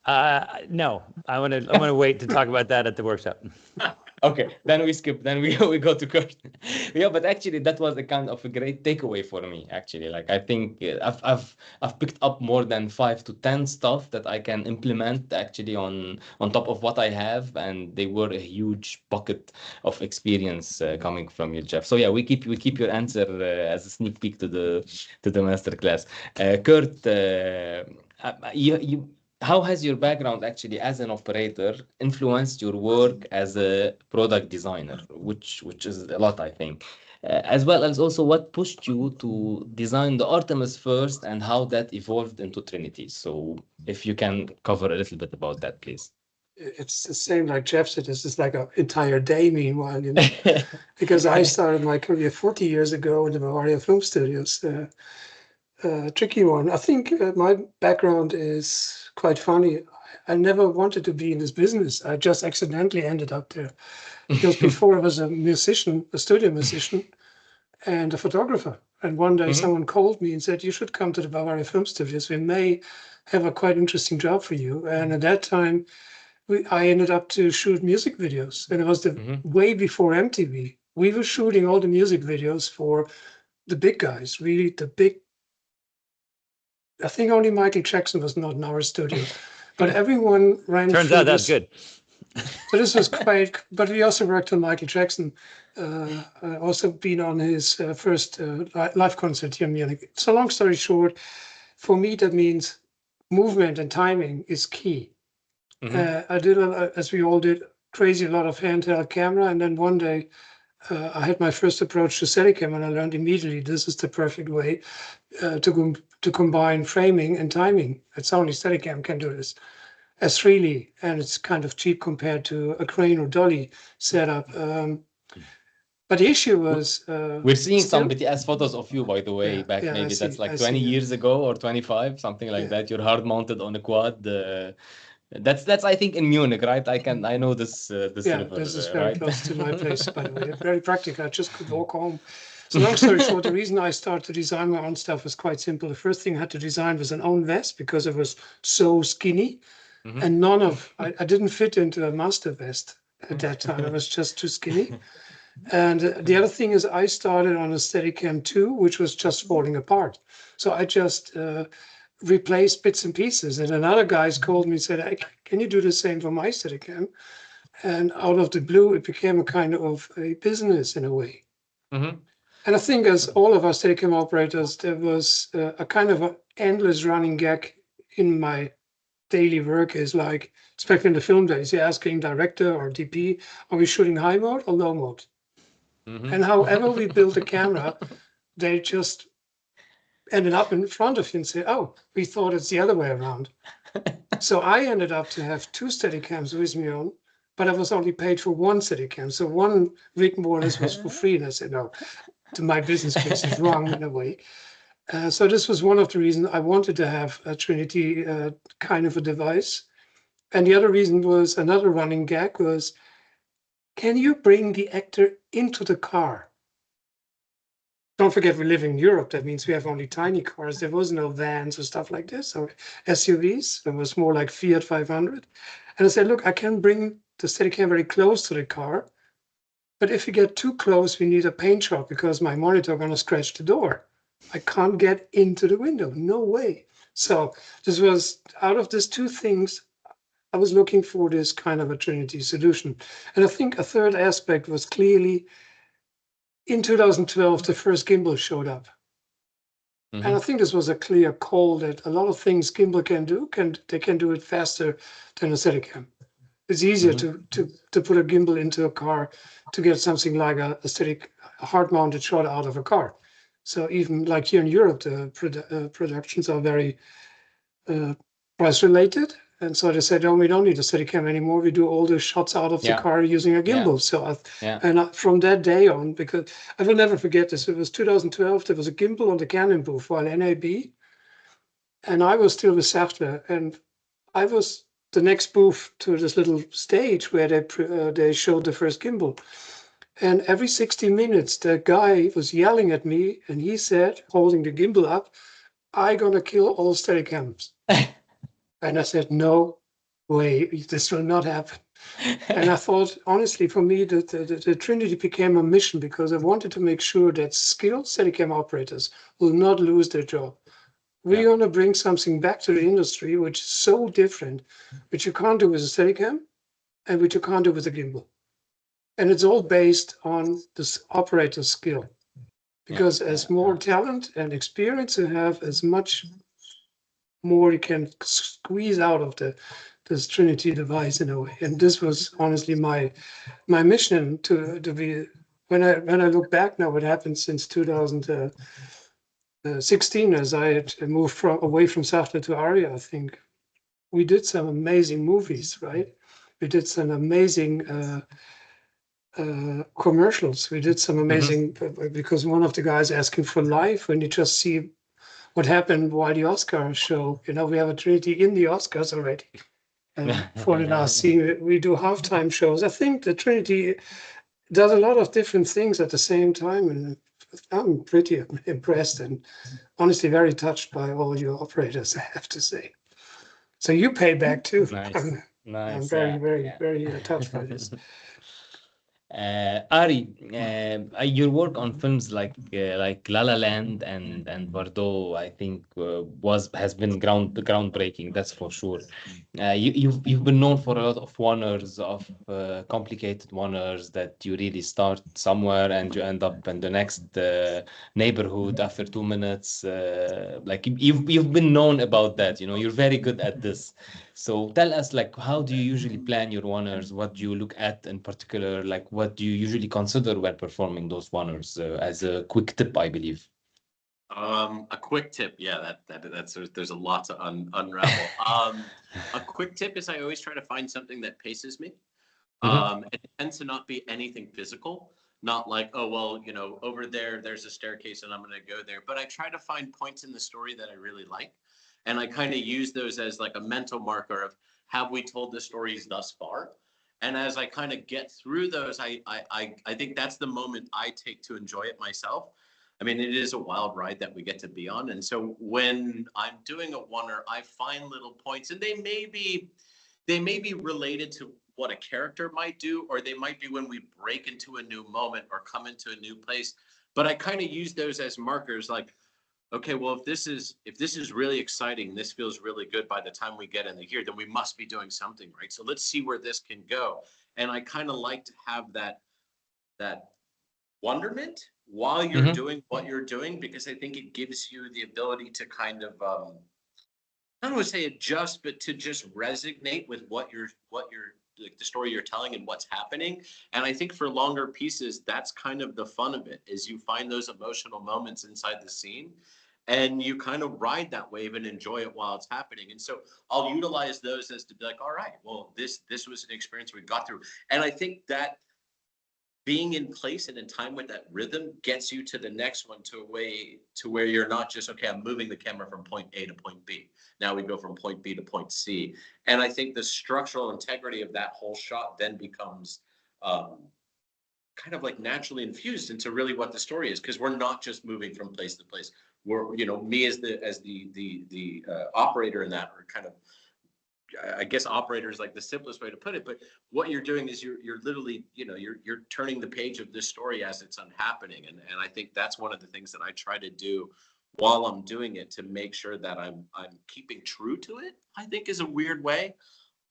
No, I'm gonna wait to talk about that at the workshop. Okay, then we skip. Then we go to Curt. Yeah, but actually, that was a kind of a great takeaway for me. Actually, like I think I've picked up more than 5 to 10 stuff that I can implement actually on top of what I have, and they were a huge bucket of experience coming from you, Jeff. So yeah, we keep your answer as a sneak peek to the masterclass. Curt, how has your background actually as an operator influenced your work as a product designer, which is a lot, I think, as well as also what pushed you to design the ARTEMIS first and how that evolved into TRINITY. So if you can cover a little bit about that, please. It's the same like Jeff said, this is like an entire day meanwhile, you know, because I started my career 40 years ago in the Bavaria Film Studios. Tricky one. I think my background is quite funny. I never wanted to be in this business. I just accidentally ended up there. Because before I was a musician, a studio musician, and a photographer. And one day someone called me and said, you should come to the Bavaria Film Studios. We may have a quite interesting job for you. And at that time, I ended up to shoot music videos. And it was the way before MTV. We were shooting all the music videos for the big guys, really the big. I think only Michael Jackson was not in our studio, but everyone ran. Turns out that's good. So this was quite, but we also worked on Michael Jackson, also been on his first live concert here in Munich. So long story short, for me, that means movement and timing is key. I did, as we all did, a lot of handheld camera. And then one day I had my first approach to Steadicam, and I learned immediately this is the perfect way to combine framing and timing. It's only Steadicam can do this as freely, and it's kind of cheap compared to a crane or dolly setup. But the issue was we're seeing some BTS photos of you, by the way, back maybe that's like 20 years ago or 25, something like that. You're hard mounted on a quad. That's I think in Munich, right? I know this river, this is very close to my place, by the way. Very practical. I just could walk home. So long story short, the reason I started to design my own stuff was quite simple. The first thing I had to design was an own vest because it was so skinny, and I didn't fit into a master vest at that time. I was just too skinny. And the other thing is I started on a Steadicam 2, which was just falling apart. So I just replaced bits and pieces. And another guys called me and said, hey, can you do the same for my Steadicam? And out of the blue, it became a kind of a business in a way. And I think as all of us Steadicam operators, there was a kind of an endless running gag in my daily work is like, especially in the film days, you're asking director or DP, are we shooting high mode or low mode? And however we built the camera, they just ended up in front of you and say, oh, we thought it's the other way around. So I ended up to have 2 Steadicams with me on, but I was only paid for 1 Steadicam. So one rig more or less was for free. And I said, no, my business case is wrong in a way. So this was one of the reasons I wanted to have a TRINITY kind of a device. And the other reason was another running gag was, can you bring the actor into the car? Don't forget, we live in Europe. That means we have only tiny cars. There was no vans or stuff like this, or SUVs. It was more like Fiat 500. And I said, look, I can bring the Steadicam very close to the car. But if you get too close, we need a paint shot because my monitor is going to scratch the door. I can't get into the window. No way. So this was, out of these 2 things, I was looking for this kind of a TRINITY solution. And I think a third aspect was clearly in 2012, the first gimbal showed up. And I think this was a clear call that a lot of things gimbal can do, they can do it faster than a Steadicam. It's easier to put a gimbal into a car to get something like a hard-mounted shot out of a car. So even like here in Europe, the productions are very price-related. And so they said, oh, we don't need a Steadicam anymore. We do all the shots out of the car using a gimbal. So from that day on, because I will never forget this, it was 2012, there was a gimbal on the Canon booth while NAB, and I was still with Saftler, and I was the next booth to this little stage where they showed the first gimbal. And every 60 minutes, the guy was yelling at me, and he said, holding the gimbal up, "I'm gonna kill all Steadicams." And I said, no way, this will not happen. And I thought, honestly, for me, the Trinity became a mission because I wanted to make sure that skilled Steadicam operators will not lose their job. We're going to bring something back to the industry, which is so different, which you can't do with a Steadicam and which you can't do with a gimbal. And it's all based on this operator's skill. Because as more talent and experience you have, as much more you can squeeze out of this Trinity device in a way. And this was honestly my mission to be, when I look back now, what happened since 2016, as I had moved away from Saftler to Ari, I think we did some amazing movies, right? We did some amazing commercials. We did some amazing, because one of the guys asking for life, when you just see what happened while the Oscar show, we have a Trinity in the Oscars already. And for the last scene, we do halftime shows. I think the Trinity does a lot of different things at the same time. And I'm pretty impressed and honestly very touched by all your operators, I have to say. So you pay back too. Nice. I'm very touched by this. Ari, your work on films like La La Land and BARDO, I think, has been groundbreaking. That's for sure. You've been known for a lot of Oners, of complicated Oners that you really start somewhere and you end up in the next neighborhood after 2 minutes. Like you've been known about that. You're very good at this. So tell us, like, how do you usually plan your Oners? What do you look at in particular? Like, what do you usually consider when performing those Oners? As a quick tip, I believe. A quick tip, yeah, that's there's a lot to unravel. A quick tip is I always try to find something that paces me. It tends to not be anything physical, not like, oh, well, over there's a staircase and I'm going to go there. But I try to find points in the story that I really like. And I kind of use those as like a mental marker of, have we told the stories thus far? And as I kind of get through those, I think that's the moment I take to enjoy it myself. I mean, it is a wild ride that we get to be on. And so when I'm doing a Oner, I find little points, and they may be related to what a character might do, or they might be when we break into a new moment or come into a new place. But I kind of use those as markers, like, okay, well, if this is really exciting, this feels really good by the time we get into here, then we must be doing something, right? So let's see where this can go. And I kind of like to have that wonderment while you're doing what you're doing, because I think it gives you the ability to kind of, I don't want to say adjust, but to just resonate with what you're like the story you're telling and what's happening. And I think for longer pieces, that's kind of the fun of it, is you find those emotional moments inside the scene and you kind of ride that wave and enjoy it while it's happening. And so I'll utilize those as to be like, all right, well, this was an experience we got through. And I think that being in place and in time with that rhythm gets you to the next one, to where you're not just, okay, I'm moving the camera from point A to point B. Now we go from point B to point C. And I think the structural integrity of that whole shot then becomes kind of like naturally infused into really what the story is, because we're not just moving from place to place. We're, me as the operator in that, or kind of, I guess operator is like the simplest way to put it, but what you're doing is you're literally, you're turning the page of this story as it's happening. And I think that's one of the things that I try to do while I'm doing it, to make sure that I'm keeping true to it, I think is a weird way.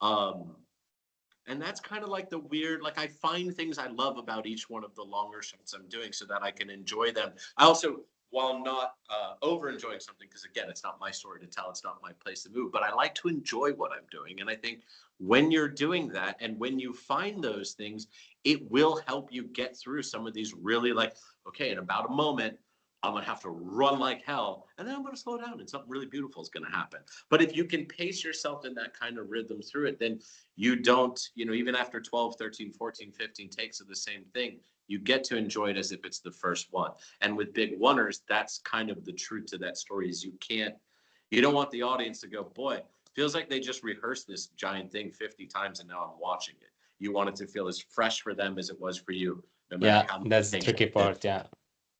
And that's kind of like the weird, like I find things I love about each one of the longer shots I'm doing so that I can enjoy them. I also, while not over enjoying something, because again, it's not my story to tell, it's not my place to move, but I like to enjoy what I'm doing. And I think when you're doing that and when you find those things, it will help you get through some of these really like, okay, in about a moment, I'm going to have to run like hell, and then I'm going to slow down and something really beautiful is going to happen. But if you can pace yourself in that kind of rhythm through it, then you don't, you know, even after 12, 13, 14, 15 takes of the same thing, you get to enjoy it as if it's the first one. And with big Oners, that's kind of the truth to that story is you don't want the audience to go, boy, feels like they just rehearsed this giant thing 50 times and now I'm watching it. You want it to feel as fresh for them as it was for you. No matter how that's the tricky part. Yeah.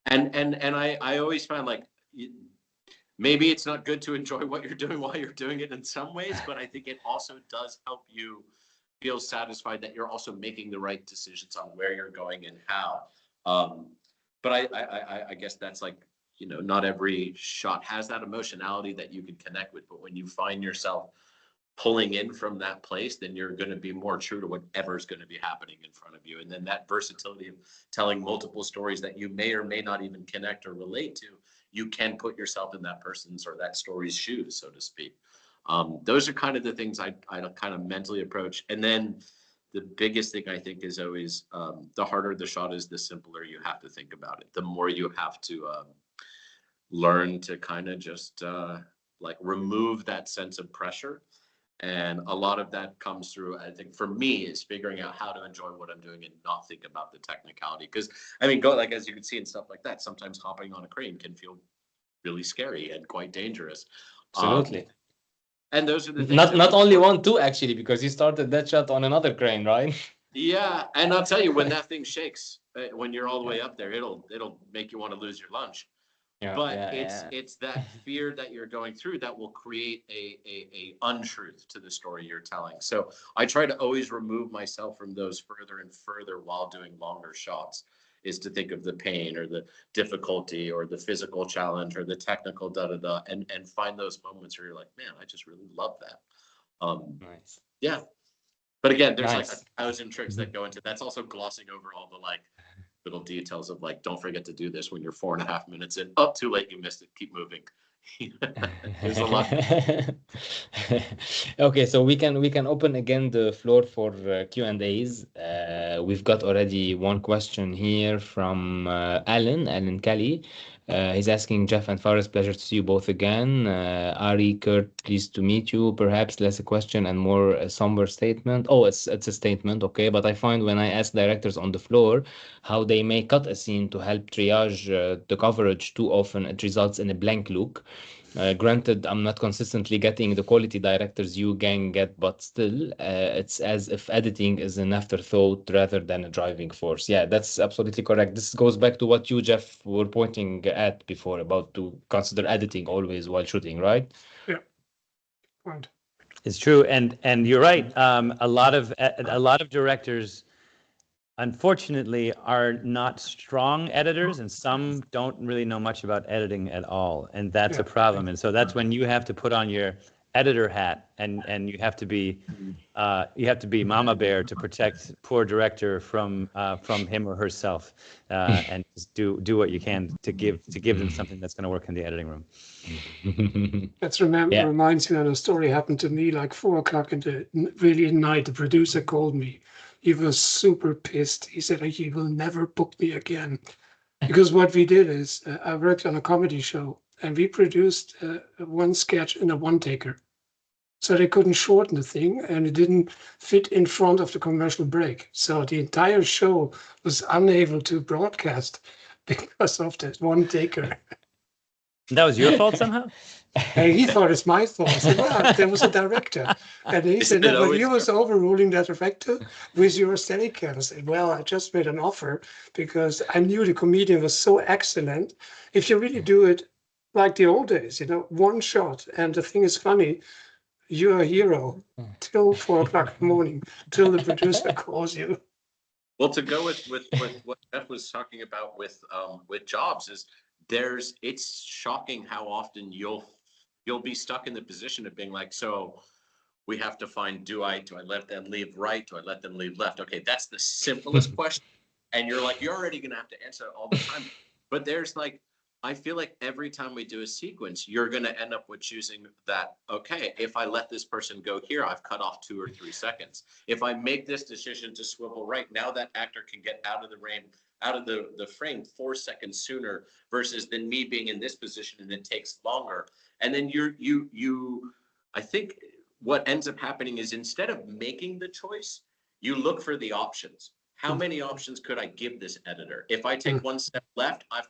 And I always find like maybe it's not good to enjoy what you're doing while you're doing it in some ways, but I think it also does help you feel satisfied that you're also making the right decisions on where you're going and how. But I guess that's like, you know, not every shot has that emotionality that you can connect with, but when you find yourself pulling in from that place, then you're going to be more true to whatever's going to be happening in front of you. And then that versatility of telling multiple stories that you may or may not even connect or relate to, you can put yourself in that person's or that story's shoes, so to speak. Those are kind of the things I kind of mentally approach. And then the biggest thing I think is always the harder the shot is, the simpler you have to think about it. The more you have to learn to kind of just like remove that sense of pressure. And a lot of that comes through, I think, for me, is figuring out how to enjoy what I'm doing and not think about the technicality. Because, I mean, like as you can see in stuff like that, sometimes hopping on a crane can feel really scary and quite dangerous. Absolutely. And those are the things. Not only one, two, actually, because you started that shot on another crane, right? Yeah, and I'll tell you, when that thing shakes, when you're all the way up there, it'll make you want to lose your lunch. But it's that fear that you're going through that will create a untruth to the story you're telling. So I try to always remove myself from those further and further while doing longer shots, is to think of the pain or the difficulty or the physical challenge or the technical and find those moments where you're like, man, I just really love that. Nice. Yeah. But again, there's like 1,000 tricks that go into that's also glossing over all the like little details of like, don't forget to do this when you're 4.5 minutes in. Oh, too late, you missed it. Keep moving. There's a lot. Okay, so we can open again the floor for Q&As. We've got already one question here from Alan Kelly. He's asking, Jeff and Fares, pleasure to see you both again. Ari, Curt, pleased to meet you. Perhaps less a question and more a somber statement. Oh, it's a statement, okay. But I find when I ask directors on the floor how they may cut a scene to help triage the coverage, too often it results in a blank look. Granted, I'm not consistently getting the quality directors you gang get, but still, it's as if editing is an afterthought rather than a driving force. Yeah, that's absolutely correct. This goes back to what you, Jeff, were pointing at before about to consider editing always while shooting, right? Yeah. Right. It's true, and you're right. A lot of directors, unfortunately, are not strong editors, and some don't really know much about editing at all, and that's a problem. And so that's when you have to put on your editor hat, and you have to be mama bear to protect poor director from him or herself, and just do what you can to give them something that's going to work in the editing room. That reminds me of a story happened to me like 4 o'clock in the really night. The producer called me. He was super pissed. He said, he will never book me again. Because what we did is, I worked on a comedy show and we produced one sketch in a one-taker. So they couldn't shorten the thing and it didn't fit in front of the commercial break. So the entire show was unable to broadcast because of that one-taker. That was your fault somehow? And he thought it's my fault. I said, well, there was a director. And he said, no, but you was overruling that director with your Steadicam. I said, well, I just made an offer because I knew the comedian was so excellent. If you really do it like the old days, you know, one shot, and the thing is funny, you're a hero till 4 o'clock in the morning, till the producer calls you. Well, to go with what Jeff was talking about with jobs is it's shocking how often you'll be stuck in the position of being like, so we have to find, do I let them leave right? Do I let them leave left? Okay, that's the simplest question. And you're like, you're already going to have to answer it all the time. But there's like I feel like every time we do a sequence, you're going to end up with choosing that, okay, if I let this person go here, I've cut off 2 or 3 seconds. If I make this decision to swivel right, now that actor can get out of the frame 4 seconds sooner versus than me being in this position and it takes longer. And then I think what ends up happening is instead of making the choice, you look for the options. How many options could I give this editor? If I take 1 step left, I've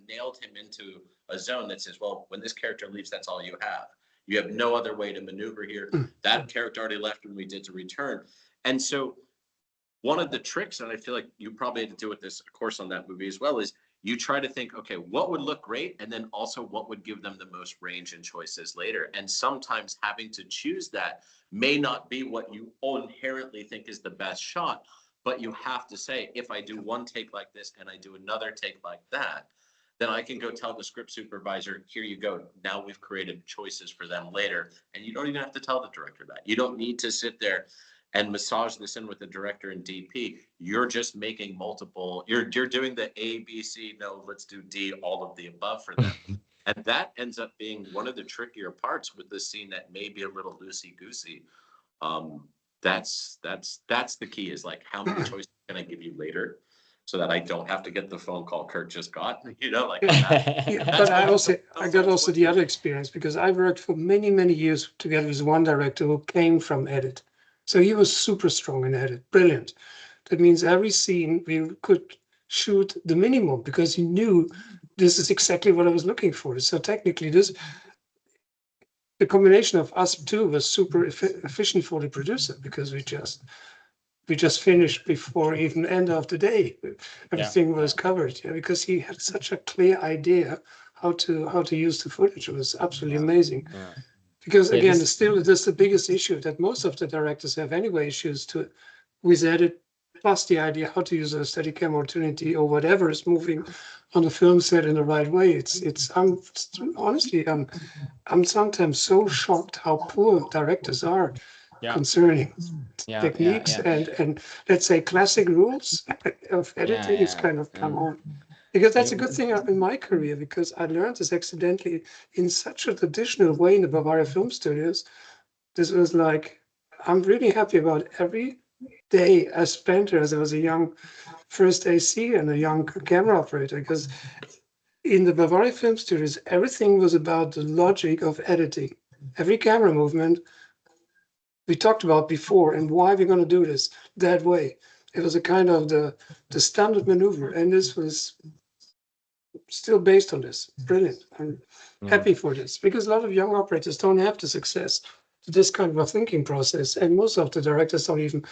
nailed him into a zone that says, well, when this character leaves, that's all you have. You have no other way to maneuver here. That character already left when we did to return. And so one of the tricks, and I feel like you probably had to do with this, of course, on that movie as well, is you try to think, okay, what would look great? And then also what would give them the most range and choices later? And sometimes having to choose that may not be what you inherently think is the best shot, but you have to say, if I do one take like this and I do another take like that, then I can go tell the script supervisor, here you go. Now we've created choices for them later. And you don't even have to tell the director that. You don't need to sit there and massage this in with the director and DP. You're just making multiple, you're doing the A, B, C, no, let's do D, all of the above for them. And that ends up being one of the trickier parts with this scene that may be a little loosey-goosey. That's the key, is like, how many choices can I give you later so that I don't have to get the phone call Curt just got, like that. Yeah, but I got also the other experience, because I worked for many, many years together with one director who came from edit. So he was super strong in edit, brilliant. That means every scene we could shoot the minimum because he knew this is exactly what I was looking for. So technically the combination of us two was super efficient for the producer, because we just finished before even end of the day. Everything was covered, because he had such a clear idea how to use the footage. It was absolutely amazing. Because again, still that's the biggest issue, that most of the directors have anyway issues with edit, plus the idea how to use a Steadicam or TRINITY or whatever is moving on the film set in the right way. I'm sometimes so shocked how poor directors are concerning techniques and let's say classic rules of editing. It's kind of come on. Because that's a good thing in my career, because I learned this accidentally in such a traditional way in the Bavaria Film Studios. This was like, I'm really happy about every day I spent there as I was a young first AC and a young camera operator, because in the Bavaria Film Studios, everything was about the logic of editing. Every camera movement we talked about before, and why we're going to do this that way. It was a kind of the standard maneuver, and this was still based on this. Brilliant. I'm happy for this, because a lot of young operators don't have the success to this kind of a thinking process, and most of the directors don't even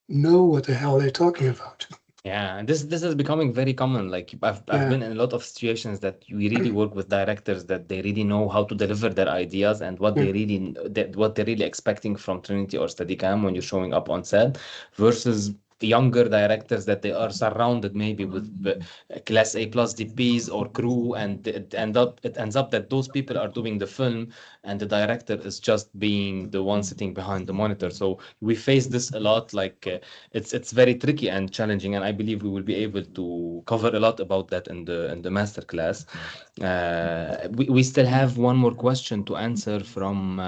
know what the hell they're talking about. Yeah, and this is becoming very common. Like I've been in a lot of situations that we really work with directors that they really know how to deliver their ideas and what they're really expecting from TRINITY or Steadicam when you're showing up on set, versus younger directors that they are surrounded maybe with class A plus DPs or crew, and it ends up that those people are doing the film and the director is just being the one sitting behind the monitor. So we face this a lot. Like it's very tricky and challenging, and I believe we will be able to cover a lot about that in the masterclass. We still have one more question to answer from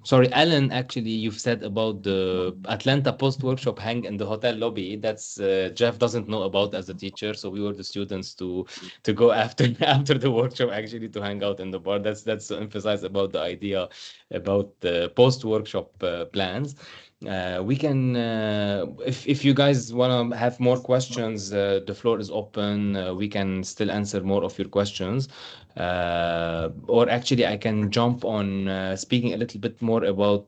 sorry, Alan, actually, you've said about the Atlanta post-workshop hang in the hotel lobby. That's Jeff doesn't know about as a teacher. So we were the students to go after the workshop, actually, to hang out in the bar. That's to emphasize about the idea about the post-workshop plans. We can, if you guys want to have more questions, the floor is open. We can still answer more of your questions. Or actually, I can jump on speaking a little bit more about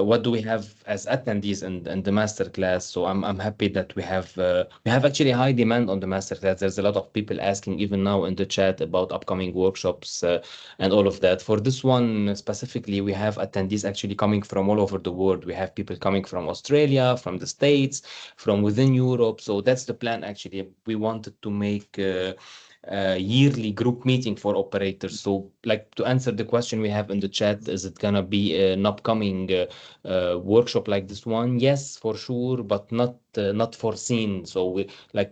what do we have as attendees and the masterclass. So I'm happy that we have actually high demand on the masterclass. There's a lot of people asking even now in the chat about upcoming workshops and all of that. For this one specifically, we have attendees actually coming from all over the world. We have people coming from Australia, from the States, from within Europe. So that's the plan. Actually, we wanted to make yearly group meeting for operators. So like to answer the question we have in the chat, is it gonna be an upcoming workshop like this one? Yes, for sure, but not foreseen. So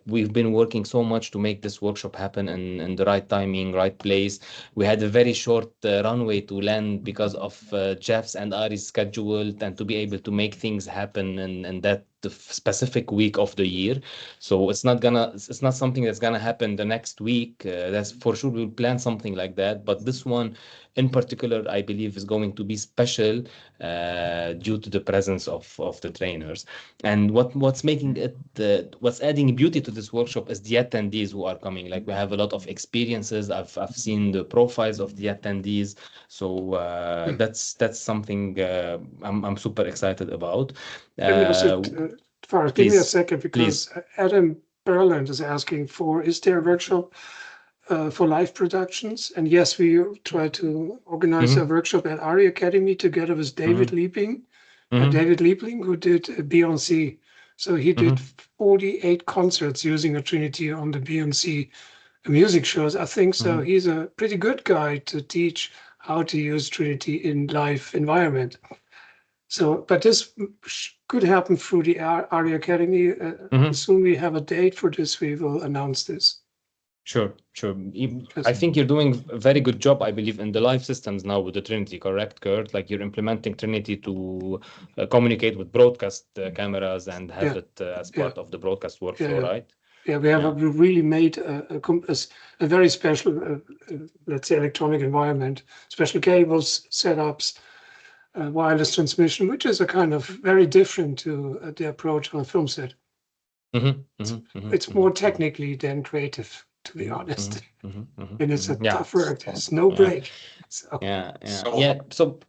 we've been working so much to make this workshop happen in the right timing, right place. We had a very short runway to land because of Jeff's and Ari's schedule, and to be able to make things happen in that specific week of the year. So it's not something that's gonna happen the next week. That's for sure. We'll plan something like that, but this one in particular, I believe, is going to be special due to the presence of the trainers. And what's making it what's adding beauty to this workshop is the attendees who are coming. Like we have a lot of experiences. I've seen the profiles of the attendees, so that's something I'm super excited about. Let me also, Fares, give me a second, because please. Adam Berland is asking is there a workshop for live productions? And yes, we try to organize a workshop at Ari Academy together with David Liebling, David Liebling, who did Beyoncé. So he did 48 concerts using a Trinity on the Beyoncé music shows. I think so. He's a pretty good guy to teach how to use Trinity in live environment. So, but this could happen through the Ari Academy. As soon as we have a date for this, we will announce this. Sure. I think you're doing a very good job, I believe, in the live systems now with the Trinity, correct, Curt? Like you're implementing Trinity to communicate with broadcast cameras and have it as part of the broadcast workflow, right? Yeah, we have really made a very special, let's say, electronic environment, special cables, setups, wireless transmission, which is a kind of very different to the approach on a film set. It's more technically than creative, to be honest. And it's a tough work. There's no break. So. So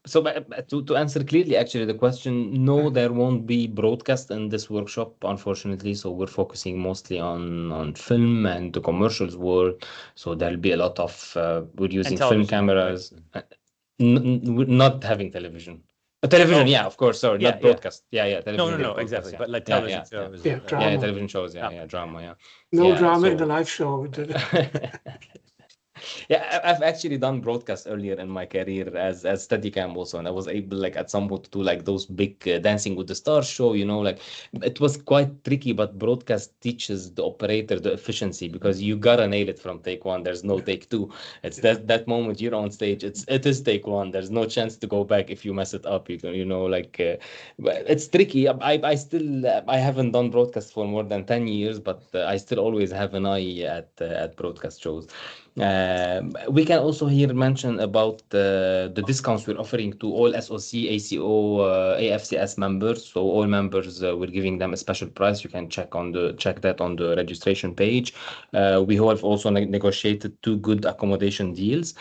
to answer clearly, actually, the question, no, there won't be broadcast in this workshop, unfortunately. So we're focusing mostly on film and the commercials world. So there'll be a lot of we're using film cameras. Right? Not having television. Television, of course. Sorry, not broadcast. Television. No, exactly. But like television shows. Drama. Television shows. Drama. No drama in the live show. I've actually done broadcast earlier in my career as Steadicam also, and I was able, like, at some point to do like those big Dancing with the Stars show, like it was quite tricky, but broadcast teaches the operator the efficiency, because you gotta nail it from take one. There's no take two. It's that moment you're on stage, it is take one. There's no chance to go back if you mess it up. It's tricky. I haven't done broadcast for more than 10 years, but I still always have an eye at broadcast shows. We can also here mention about the discounts we're offering to all SOC, ACO, AFCS members. So all members, we're giving them a special price. You can check that on the registration page. We have also negotiated 2 good accommodation deals.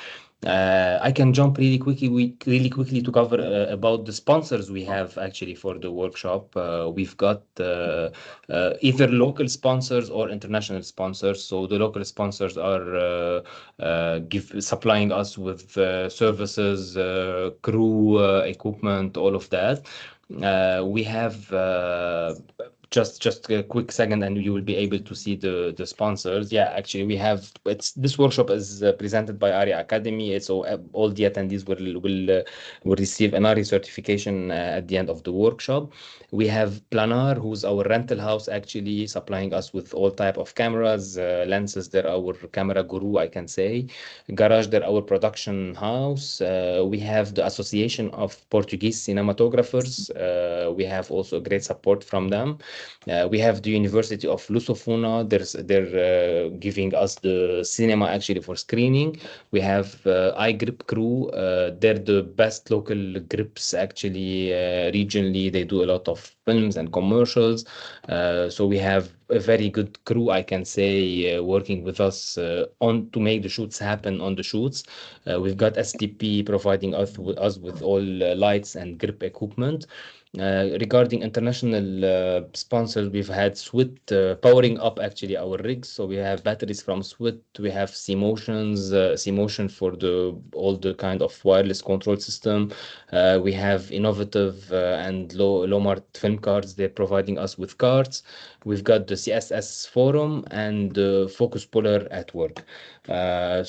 I can jump really quickly to cover about the sponsors we have actually for the workshop. We've got either local sponsors or international sponsors. So the local sponsors are supplying us with services, crew, equipment, all of that. We have just a quick second and you will be able to see the sponsors. Actually we have, this workshop is presented by Ari Academy. So all the attendees will receive an Ari certification at the end of the workshop. We have Planar, who's our rental house, actually supplying us with all type of cameras, lenses. They're our camera guru, I can say. Garage, they're our production house. We have the Association of Portuguese Cinematographers. We have also great support from them. We have the University of Lusofuna. They're giving us the cinema actually for screening. We have iGrip Crew. They're the best local grips actually regionally. They do a lot of films and commercials. So we have a very good crew, I can say, working with us to make the shoots happen on the shoots. We've got STP providing us with all lights and grip equipment. Regarding international sponsors, we've had Swit powering up actually our rigs. So we have batteries from Swit. We have C-Motion for all the kind of wireless control system. We have innovative and low-mart film cards. They're providing us with cards. We've got the CSS forum and the focus puller at work. I'm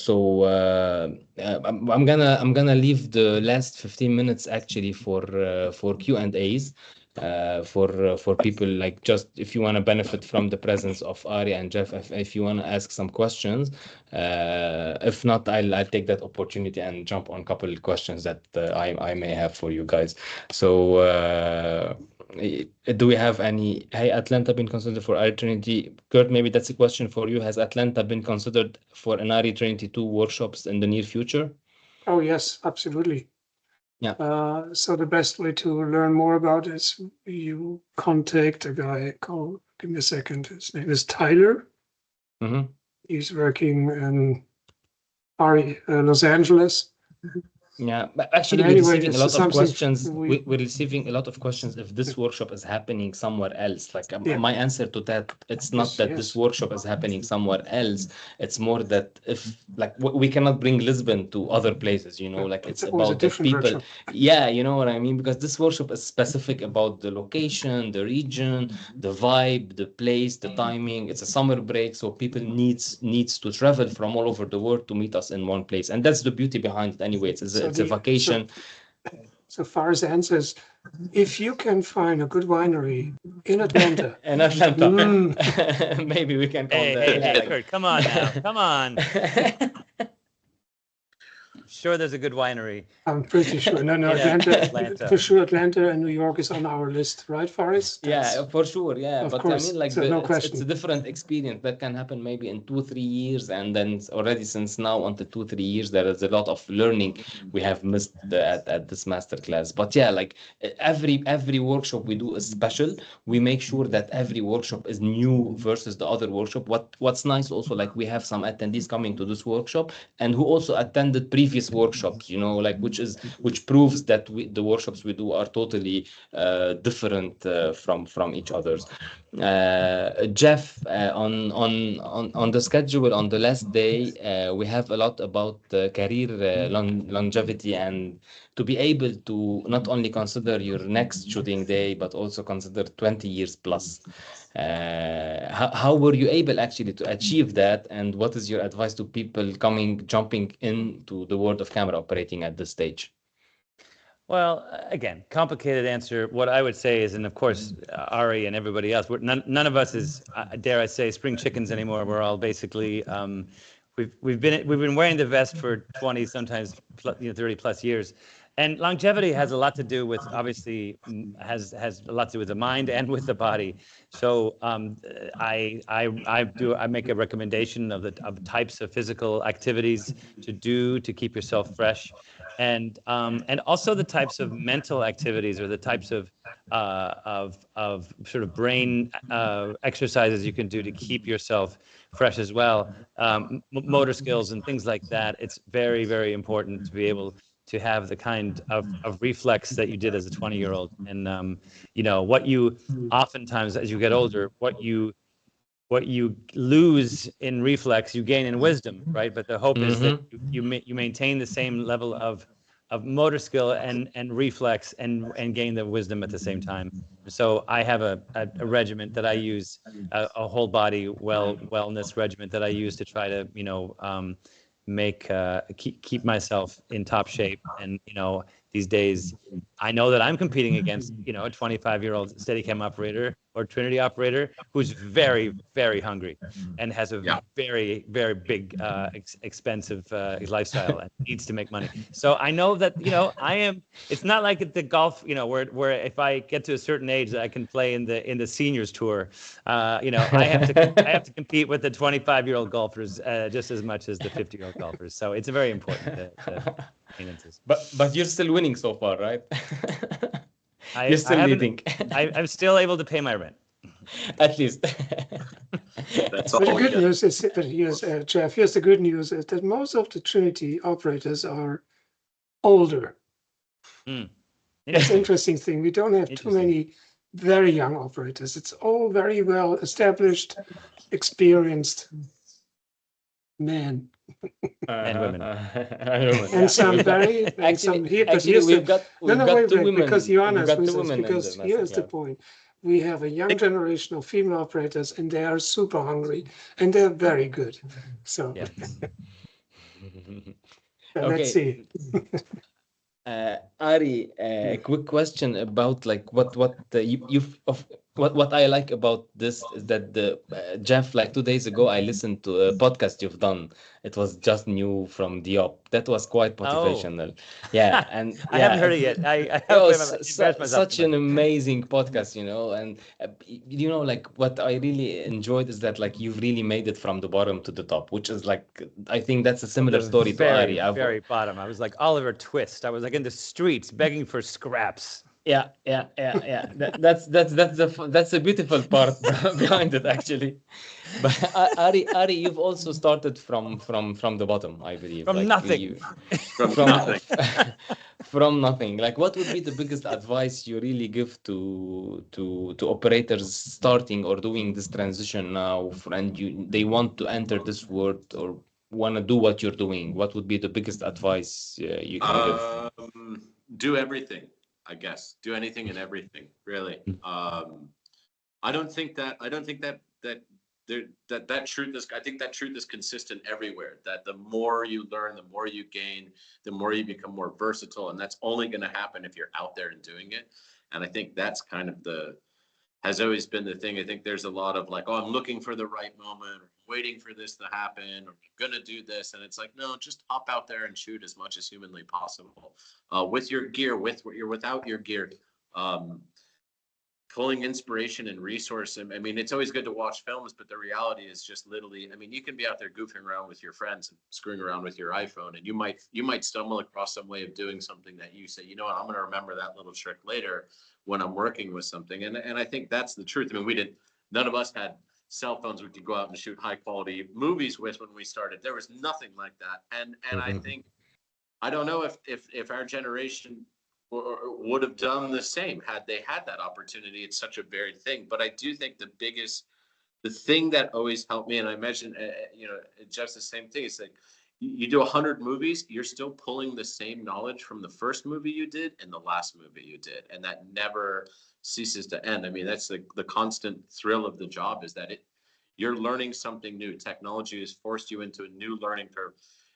gonna leave the last 15 minutes actually for Q&As for people, like, just if you want to benefit from the presence of Ari and Jeff, if you want to ask some questions. If not, I'll take that opportunity and jump on a couple of questions that I may have for you guys. So do we have any? Hey, Atlanta been considered for Ari Trinity? Curt, maybe that's a question for you. Has Atlanta been considered for an Ari Trinity 2 workshops in the near future? Oh, yes, absolutely. Yeah. So the best way to learn more about it is you contact a guy called, give me a second, his name is Tyler. Mm-hmm. He's working in Los Angeles. Yeah, but actually And we're anyway, receiving a this lot is of something questions. we- We're receiving a lot of questions if this workshop is happening somewhere else. Like Yeah. my answer to that, it's not Yes, that yes. this workshop is happening somewhere else. It's more that if, like, we cannot bring Lisbon to other places, you know, like it's always a about the different people. workshop. Yeah, you know what I mean? Because this workshop is specific about the location, the region, the vibe, the place, the timing. It's a summer break, so people needs to travel from all over the world to meet us in one place. And that's the beauty behind it anyway. It's a vacation. So Fares answers, if you can find a good winery in Atlanta, In Atlanta. Mm. Maybe we can call Hey, Curt, come on now. Come on. Sure, there's a good winery. I'm pretty sure. No, Yeah, Atlanta, for sure. Atlanta and New York is on our list, right, Fares? Yeah, for sure. Yeah, Of but course. I mean, like, So no it's a question. different experience that can happen maybe in 2-3 years, and then already since now until 2-3 years, there is a lot of learning we have missed at this masterclass. But yeah, like every workshop we do is special. We make sure that every workshop is new versus the other workshop. What's nice also, like, we have some attendees coming to this workshop and who also attended previous workshops, you know, like, which proves that the workshops we do are totally different from each other's. Jeff, on the schedule on the last day, we have a lot about career longevity, and to be able to not only consider your next shooting day but also consider 20 years plus. How were you able actually to achieve that, and what is your advice to people jumping into the world of camera operating at this stage? Well, again, complicated answer. What I would say is, and of course, Ari and everybody else, none of us is, dare I say, spring chickens anymore. We're all basically, we've been wearing the vest for 20, sometimes 30 plus years. And longevity has a lot to do with, obviously, has a lot to do with the mind and with the body. So I make a recommendation of types of physical activities to do to keep yourself fresh, and also the types of mental activities or the types of sort of brain exercises you can do to keep yourself fresh as well. Motor skills and things like that. It's very, very important to be able to have the kind of reflex that you did as a 20-year-old. And, you know, what you oftentimes, as you get older, what you lose in reflex, you gain in wisdom, right? But the hope is that you maintain the same level of motor skill and reflex and gain the wisdom at the same time. So I have a regiment that I use, a whole body wellness regiment that I use to try to, you know, keep myself in top shape. And, you know, these days I know that I'm competing against, you know, a 25-year-old Steadicam operator or Trinity operator who's very, very hungry and has a very, very big expensive lifestyle and needs to make money. So I know that, you know, it's not like at the golf, you know, where if I get to a certain age that I can play in the seniors tour, you know, I have to compete with the 25-year-old golfers just as much as the 50-year-old golfers. So it's very important but you're still winning so far, right? You're still leading. I'm still able to pay my rent. At least. That's But the all. good news is that Jeff, here's the good news is that most of the Trinity operators are older. It's an interesting thing. We don't have too Interesting. many very young operators. It's all very well established, experienced men. And women. And some very, and some here, but here's we've the, got wait, two women. because We've Jonas, got two listen, women in because the here's the masterclass. point. We have a young generation of female operators, and they are super hungry, and they're very good. So Yeah. let's see. Ari, a quick question about like what I like about this is that the Jeff, like 2 days ago, I listened to a podcast you've done. It was just new from Diop. That was quite motivational. Yeah, and I haven't heard it yet. I have such an amazing podcast, you know, and you know, like what I really enjoyed is that like you've really made it from the bottom to the top, which is like I think that's a similar story to Ari. Very bottom. I was like Oliver Twist. I was like in the streets begging for scraps. Yeah. That's a beautiful part behind it, actually. But Ari, you've also started from the bottom, I believe. From like nothing. From nothing. From nothing. Like, what would be the biggest advice you really give to operators starting or doing this transition now, and they want to enter this world or want to do what you're doing? What would be the biggest advice you can give? Do everything. I guess do anything and everything, really. I don't think that truth is, I think that truth is consistent everywhere, that the more you learn, the more you gain, the more you become more versatile, and that's only going to happen if you're out there and doing it. And I think that's kind of has always been the thing. I think there's a lot of like, oh, I'm looking for the right moment, or waiting for this to happen, or I'm gonna do this, and it's like, no, just hop out there and shoot as much as humanly possible with your gear, without your gear, pulling inspiration and resource. I mean, it's always good to watch films, but the reality is just literally, I mean, you can be out there goofing around with your friends and screwing around with your iPhone, and you might stumble across some way of doing something that you say, you know what, I'm going to remember that little trick later when I'm working with something. And I think that's the truth. I mean, none of us had cell phones we could go out and shoot high quality movies with when we started. There was nothing like that. And I think, I don't know if our generation would have done the same had they had that opportunity. It's such a varied thing. But I do think the thing that always helped me, and I imagine, just the same thing, is like, you do 100 movies, you're still pulling the same knowledge from the first movie you did and the last movie you did. And that never ceases to end. I mean, that's the constant thrill of the job, is that you're learning something new. Technology has forced you into a new learning curve.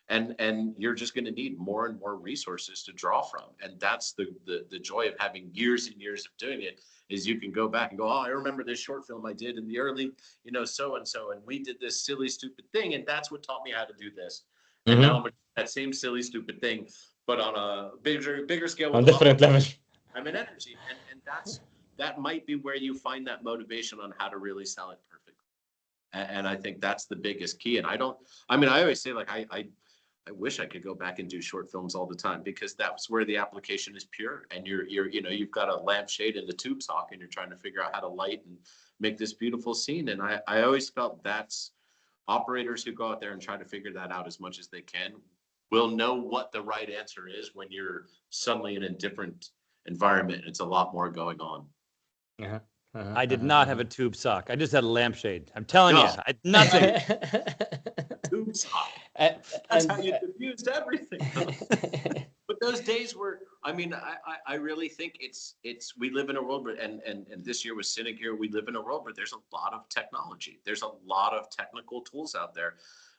And you're just going to need more and more resources to draw from. And that's the joy of having years and years of doing it, is you can go back and go, oh, I remember this short film I did in the early, so-and-so, and we did this silly, stupid thing, and that's what taught me how to do this. And now I'm that same silly, stupid thing, but on a bigger scale. On different level. I'm in energy. And that might be where you find that motivation on how to really sell it perfectly. And I think that's the biggest key. And I always say, like, I wish I could go back and do short films all the time, because that's where the application is pure, and you've got a lampshade and the tube sock, and you're trying to figure out how to light and make this beautiful scene. And I always felt that's operators who go out there and try to figure that out as much as they can will know what the right answer is when you're suddenly in a different environment. It's a lot more going on. I did not have a tube sock. I just had a lampshade. I'm telling you, nothing. Tube sock. That's how you diffused everything. But those days were, I really think it's we live in a world where, and this year was Cynic here, we live in a world where there's a lot of technology. There's a lot of technical tools out there.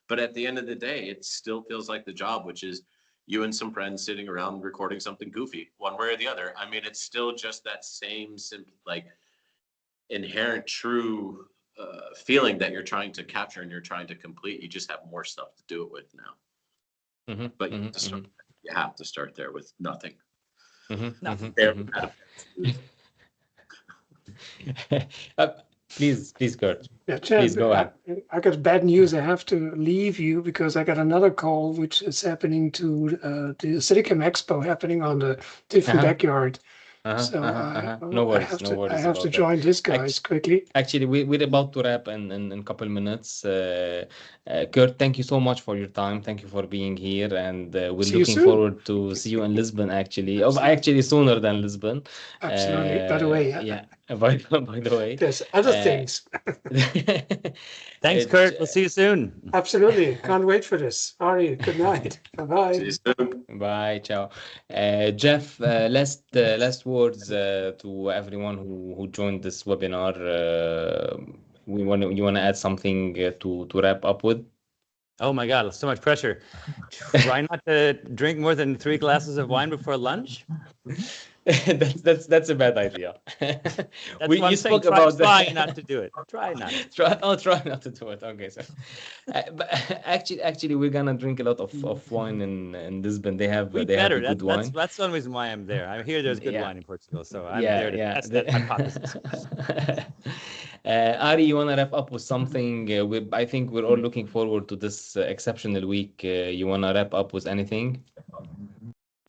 But at the end of the day, it still feels like the job, which is you and some friends sitting around recording something goofy, one way or the other. I mean, it's still just that same simple, like, inherent true feeling that you're trying to capture and you're trying to complete. You just have more stuff to do it with now. But you have to start there with nothing. Please, Curt. Yeah, Chad, please go ahead. I got bad news. I have to leave you because I got another call, which is happening to the Steadicam Expo happening on the different backyard. So No worries, no I worries have to about that. join this guys quickly. Actually, we're about to wrap in a couple minutes. Curt, thank you so much for your time. Thank you for being here, and we're See you looking soon. forward to see you in Lisbon. Actually sooner than Lisbon. Absolutely. By the way, Yeah. By the way, there's other things. Thanks, Curt. We'll see you soon. Absolutely. Can't wait for this. Ari, good night. Bye-bye. See you soon. Bye, ciao. Jeff, last words to everyone who joined this webinar. You wanna add something to wrap up with? Oh my God, so much pressure. Try not to drink more than 3 glasses of wine before lunch. That's a bad idea. You spoke about try not to do it. Try not. Try not to do it. Okay, so but actually, we're gonna drink a lot of wine in Lisbon. They have a good wine. That's the only reason why I'm there. I'm here. There's good wine in Portugal, so I'm there to test that hypothesis. Ari, you wanna wrap up with something? I think we're all looking forward to this exceptional week. You wanna wrap up with anything?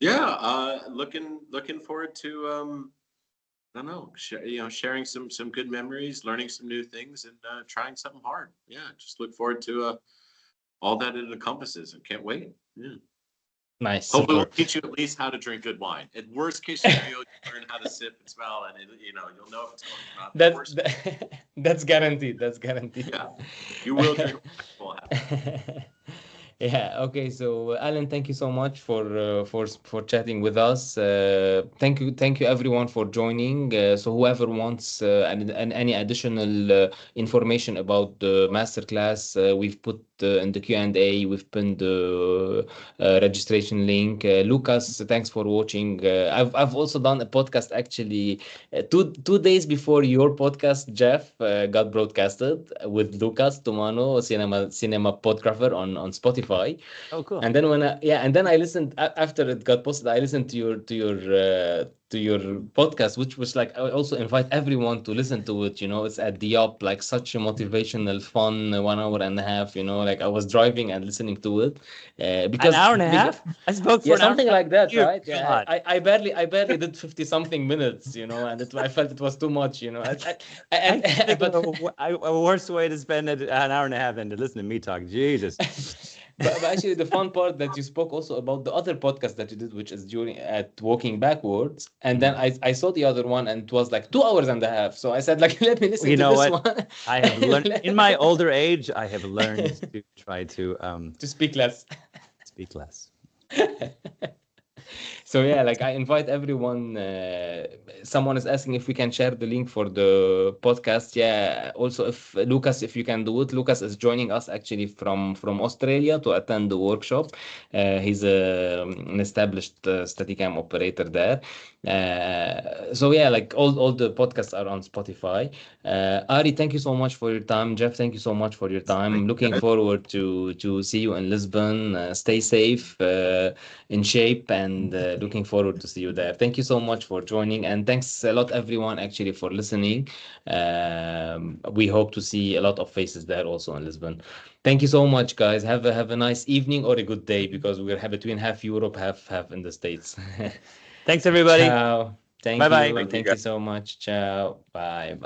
Yeah, looking forward to I don't know, sharing some good memories, learning some new things, and trying something hard. Yeah, just look forward to all that it encompasses, and can't wait. Yeah. Nice. Hopefully, we'll teach you at least how to drink good wine. At worst case scenario, you learn how to sip and smell, and you'll know if it's going or not. That's guaranteed. That's guaranteed. Yeah, you will drink. Will happen. Yeah. Okay. So, Alan, thank you so much for chatting with us. Thank you everyone for joining. So, whoever wants any additional information about the masterclass, we've put in the Q&A. We've pinned the registration link. Lucas, thanks for watching. I've also done a podcast actually 2 days before your podcast, Jeff, got broadcasted with Lucas Tumano, cinema podgrapher on Spotify. Oh, cool. And then I listened after it got posted. I listened to your podcast, which was like, I also invite everyone to listen to it. It's at the up, like such a motivational, fun 1 hour and a half. Like I was driving and listening to it because an hour and a half. I spoke for something like that, right? Yeah, I barely did 50 something minutes. And I felt it was too much. But a worse way to spend an hour and a half than to listen to me talk. Jesus. But actually, the fun part that you spoke also about the other podcast that you did, which is at Walking Backwards, and then I saw the other one, and it was like 2 hours and a half. So I said, like, let me listen to this one. I have learned in my older age. I have learned to try to speak less. Speak less. So yeah, like I invite everyone. Someone is asking if we can share the link for the podcast. Yeah. Also, if you can do it. Lucas is joining us actually from Australia to attend the workshop. He's an established Steadicam operator there. So yeah, like all the podcasts are on Spotify. Ari, thank you so much for your time. Jeff, thank you so much for your time. I'm looking forward to see you in Lisbon. Stay safe, in shape, and looking forward to see you there. Thank you so much for joining, and thanks a lot everyone actually for listening. We hope to see a lot of faces there also in Lisbon. Thank you so much, guys. Have a nice evening or a good day, because we're between half Europe, half in the States. Thanks, everybody. Ciao. Thank Bye-bye. you. Thank you so much. Ciao. Bye.